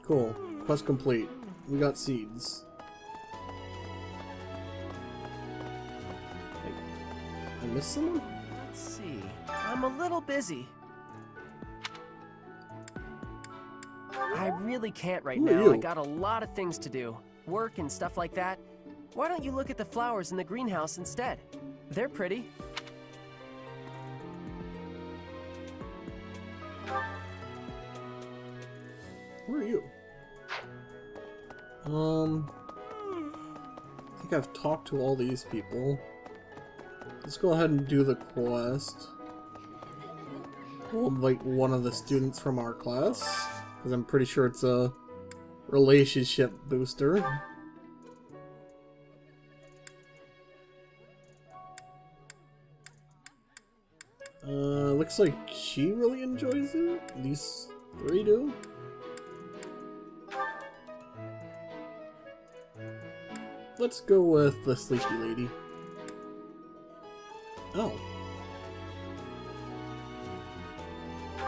A: Cool. Quest complete. We got seeds. I missed someone?
E: Let's see. I'm a little busy. I really can't right now. I got a lot of things to do. Work and stuff like that. Why don't you look at the flowers in the greenhouse instead? They're pretty.
A: Who are you? I think I've talked to all these people. Let's go ahead and do the quest. We'll invite one of the students from our class, because I'm pretty sure it's a relationship booster. Looks like she really enjoys it. These three do. Let's go with the sleepy lady. Oh.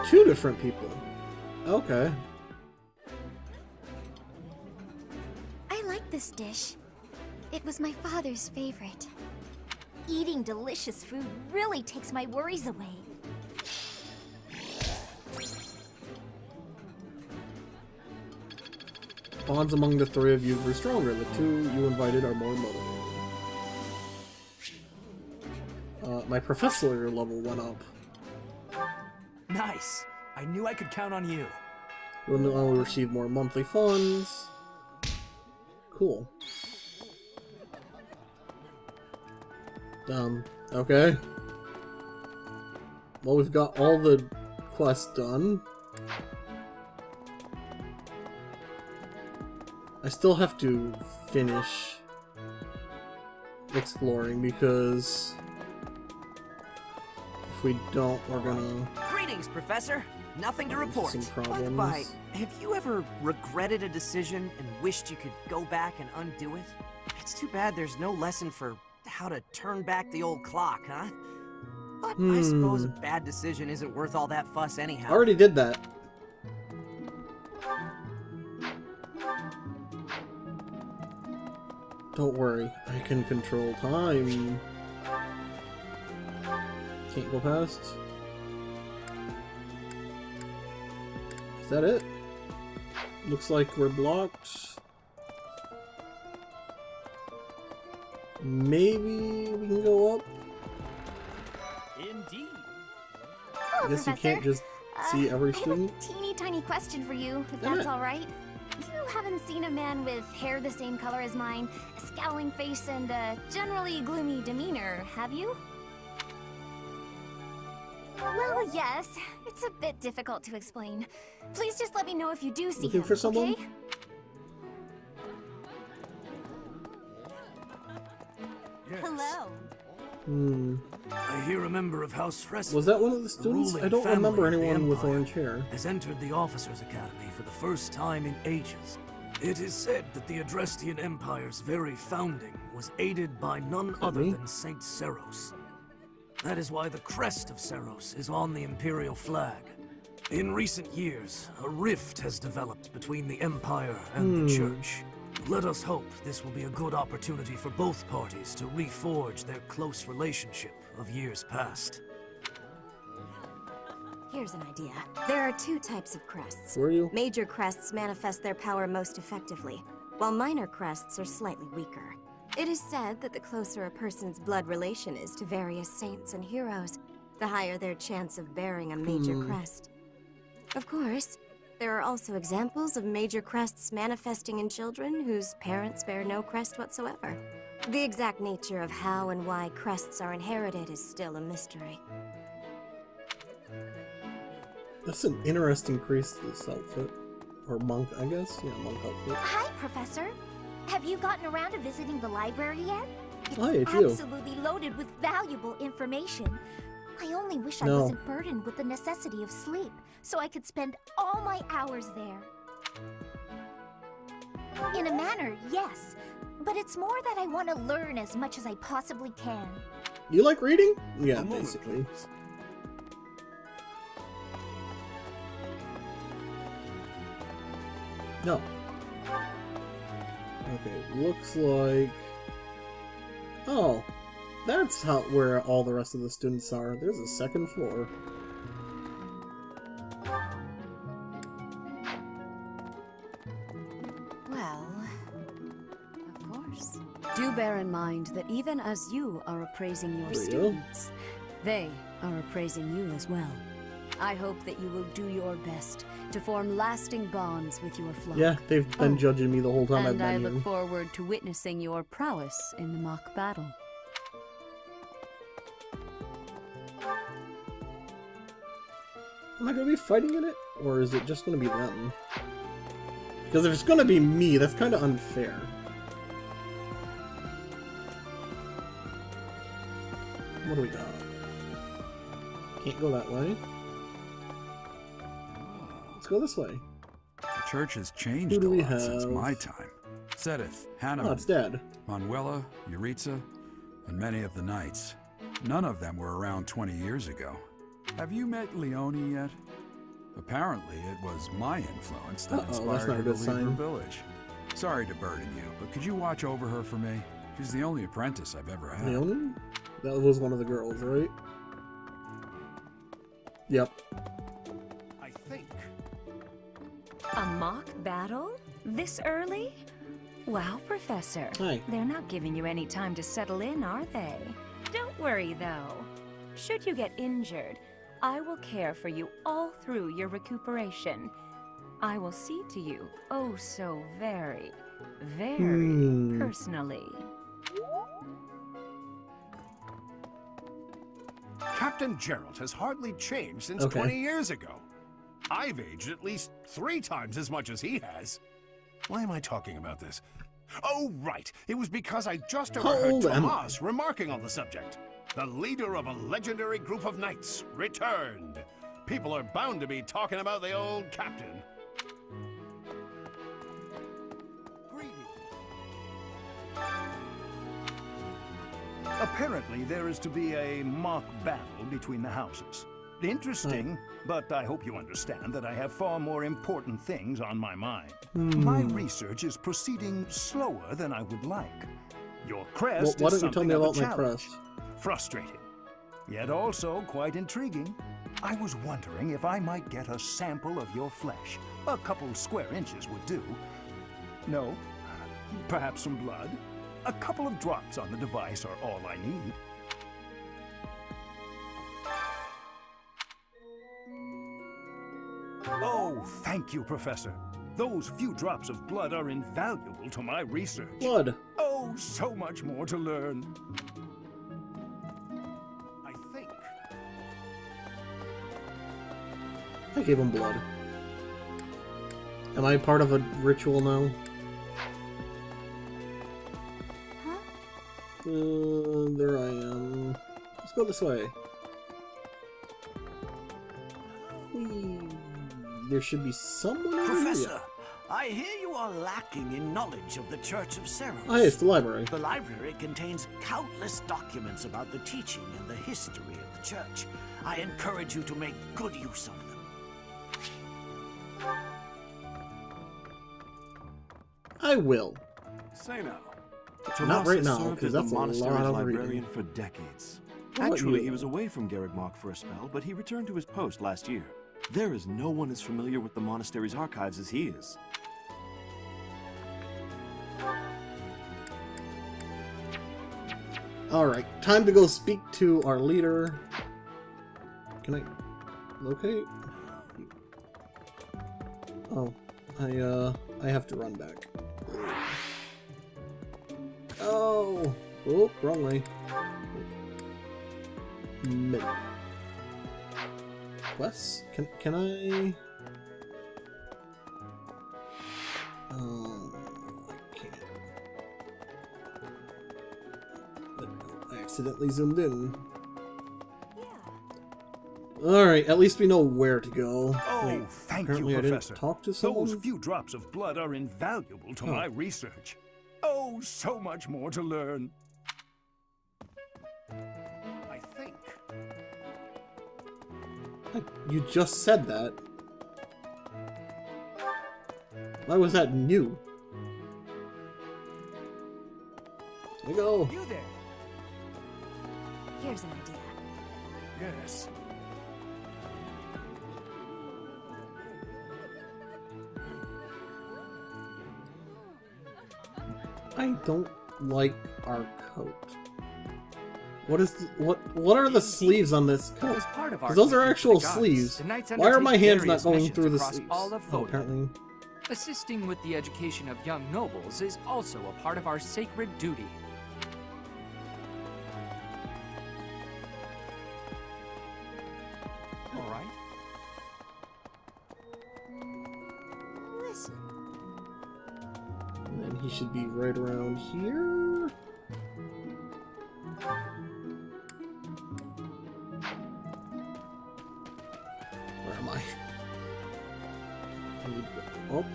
A: 2 different people. Okay.
C: I like this dish. It was my father's favorite. Eating delicious food really takes my worries away.
A: Bonds among the 3 of you were stronger. The 2 you invited are more motivated. My professor level went up.
M: Nice. I knew I could count on you.
A: We'll now receive more monthly funds. Cool. Okay. Well, we've got all the quests done. I still have to finish exploring because if we don't, we're gonna...
L: Greetings, Professor! Nothing to report.
A: Some problems.
L: By the by, have you ever regretted a decision and wished you could go back and undo it? It's too bad there's no lesson for how to turn back the old clock, huh? But I suppose a bad decision isn't worth all that fuss anyhow.
A: I already did that. Don't worry, I can control time. Can't go past. Is that it? Looks like we're blocked. Maybe we can go up?
E: Indeed.
C: Hello,
A: I guess
C: Professor.
A: you can't just see every student.
C: I have a teeny tiny question for you, if that's alright. You haven't seen a man with hair the same color as mine, a scowling face, and a generally gloomy demeanor, have you? Well, yes. It's a bit difficult to explain. Please just let me know if you do see him,
A: for someone?
C: okay?
F: Yes.
C: Hello.
F: I hear a member of House Fresno.
A: Was that one of the students? I don't remember anyone with orange hair.
F: Has entered the Officers Academy for the first time in ages. It is said that the Adrestian Empire's very founding was aided by none other than Saint Seros. That is why the crest of Seros is on the Imperial flag. In recent years, a rift has developed between the Empire and the Church. Let us hope this will be a good opportunity for both parties to reforge their close relationship of years past.
J: Here's an idea. There are 2 types of crests.
A: Were you?
J: Major crests manifest their power most effectively, while minor crests are slightly weaker. It is said that the closer a person's blood relation is to various saints and heroes, the higher their chance of bearing a major crest. Of course, there are also examples of major crests manifesting in children whose parents bear no crest whatsoever. The exact nature of how and why crests are inherited is still a mystery.
A: That's an interesting priestess outfit. Or monk, I guess? Yeah, monk outfit.
C: Hi, Professor. Have you gotten around to visiting the library yet?
A: Hi,
C: It's
A: it's you.
C: absolutely loaded with valuable information. I only wish I
A: No.
C: wasn't burdened with the necessity of sleep, so I could spend all my hours there. In a manner, yes. But it's more that I want to learn as much as I possibly can.
A: You like reading? Yeah, basically. No. Okay, looks like... Oh, that's how where all the rest of the students are. There's a second floor.
B: Well, of course. Do bear in mind that even as you are appraising your students, they are appraising you as well. I hope that you will do your best to form lasting bonds with your flock.
A: Yeah, they've been judging me the whole time I've been here.
B: And I look forward to witnessing your prowess in the mock battle.
A: Am I going to be fighting in it? Or is it just going to be them? Because if it's going to be me, that's kind of unfair. What do we got? Can't go that way. Let's go this way.
G: The church has changed a lot since my time. Sothis, Hannah,
A: it's dead.
G: Manuela, Yuritsa, and many of the knights. None of them were around 20 years ago. Have you met Leonie yet? Apparently, it was my influence that inspired her to leave her village. Sorry to burden you, but could you watch over her for me? She's the only apprentice I've ever had.
A: Leonie? That was one of the girls, right? Yep.
K: I think.
P: A mock battle? This early? Wow, Professor.
A: Hi.
P: They're not giving you any time to settle in, are they? Don't worry, though. Should you get injured, I will care for you all through your recuperation. I will see to you, oh so very, very personally.
K: Captain Gerald has hardly changed since 20 years ago. I've aged at least 3 times as much as he has. Why am I talking about this? Oh, right. It was because I just overheard Tomas remarking on the subject. The leader of a legendary group of knights returned. People are bound to be talking about the old captain.
S: Apparently, there is to be a mock battle between the houses. Interesting, but I hope you understand that I have far more important things on my mind. My research is proceeding slower than I would like. Your crest is something of a challenge. Frustrating, yet also quite intriguing. I was wondering if I might get a sample of your flesh. A couple square inches would do. No? Perhaps some blood? A couple of drops on the device are all I need. Oh, thank you, Professor. Those few drops of blood are invaluable to my research.
A: Blood.
S: Oh, so much more to learn.
K: I think.
A: I gave him blood. Am I part of a ritual now? There I am. Let's go this way. There should be someone over
X: Professor,
A: here.
X: I hear you are lacking in knowledge of the Church of Seros.
A: Oh, it's the library.
X: The library contains countless documents about the teaching and the history of the Church. I encourage you to make good use of them.
A: I will.
Y: Say now.
A: Not right now, because that's a lot of
Y: librarian
A: reading.
Y: for decades.
A: What
Y: Actually,
A: you?
Y: he was away from Garrigmach for a spell, but he returned to his post last year. There is no one as familiar with the monastery's archives as he is.
A: Alright, time to go speak to our leader. Can I locate? Oh, I have to run back. Oh! Oh, wrong way. Mid. Quests? Can I? I can't. There we go. I accidentally zoomed in. Alright, at least we know where to go.
S: Oh,
A: Wait,
S: thank
A: apparently
S: you,
A: I didn't
S: Professor.
A: talk to someone?
S: Those few drops of blood are invaluable to my research. Oh, so much more to learn.
K: I think.
A: You just said that. Why was that new? There you go.
L: You there.
J: Here's an idea.
L: Yes.
A: I don't like our coat. What is what are the sleeves on this coat? Because those are actual sleeves. Why are my hands not going through the sleeves? Oh, apparently.
M: Assisting with the education of young nobles is also a part of our sacred duty.
L: All right. Listen.
A: And then he should be right around here. Where am I? Oh.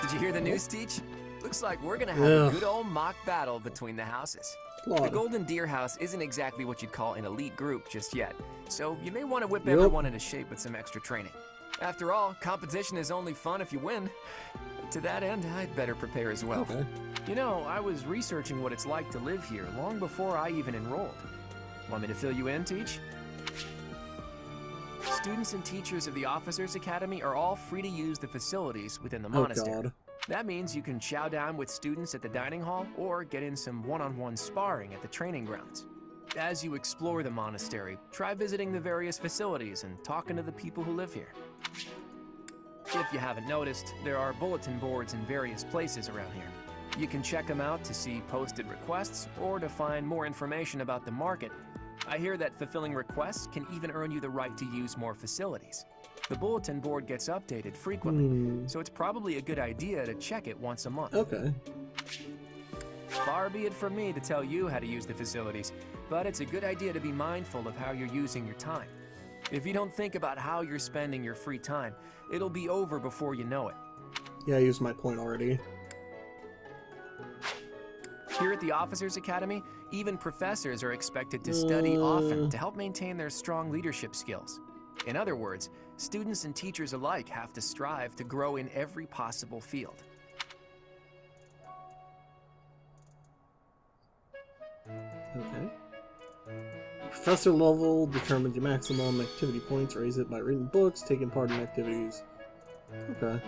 O: Did you hear the news, Teach? Looks like we're gonna have a good old mock battle between the houses. The Golden Deer House isn't exactly what you'd call an elite group just yet, so you may want to whip everyone into shape with some extra training. After all, competition is only fun if you win. To that end, I'd better prepare as well.
A: Okay.
O: You know, I was researching what it's like to live here long before I even enrolled. Want me to fill you in, Teach? Students and teachers of the Officers Academy are all free to use the facilities within the monastery.
A: God.
O: That means you can chow down with students at the dining hall or get in some one-on-one sparring at the training grounds. As you explore the monastery, try visiting the various facilities and talking to the people who live here. If you haven't noticed, there are bulletin boards in various places around here. You can check them out to see posted requests or to find more information about the market. I hear that fulfilling requests can even earn you the right to use more facilities. The bulletin board gets updated frequently, so it's probably a good idea to check it once a month.
A: Okay.
O: Far be it from me to tell you how to use the facilities, but it's a good idea to be mindful of how you're using your time. If you don't think about how you're spending your free time, it'll be over before you know it.
A: Yeah, I used my point already.
O: Here at the Officers Academy, even professors are expected to study often to help maintain their strong leadership skills. In other words, students and teachers alike have to strive to grow in every possible field.
A: Okay. Professor level determines your maximum activity points. Raise it by reading books, taking part in activities. Okay.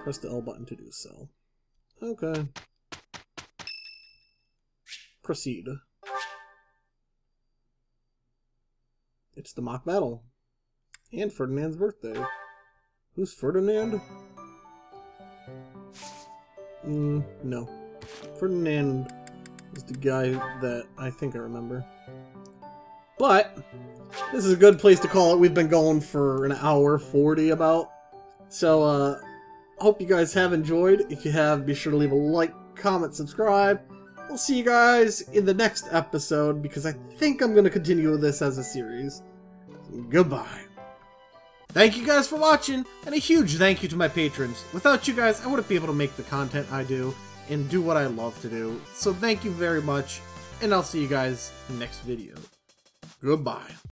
A: Press the L button to do so. Okay. Proceed. It's the mock battle. And Ferdinand's birthday. Who's Ferdinand? No. Ferdinand is the guy that I think I remember. But this is a good place to call it. We've been going for an hour 40 about. So, hope you guys have enjoyed. If you have, be sure to leave a like, comment, subscribe. We'll see you guys in the next episode, because I think I'm going to continue this as a series. Goodbye. Thank you guys for watching, and a huge thank you to my patrons. Without you guys, I wouldn't be able to make the content I do, and do what I love to do. So thank you very much, and I'll see you guys next video. Goodbye.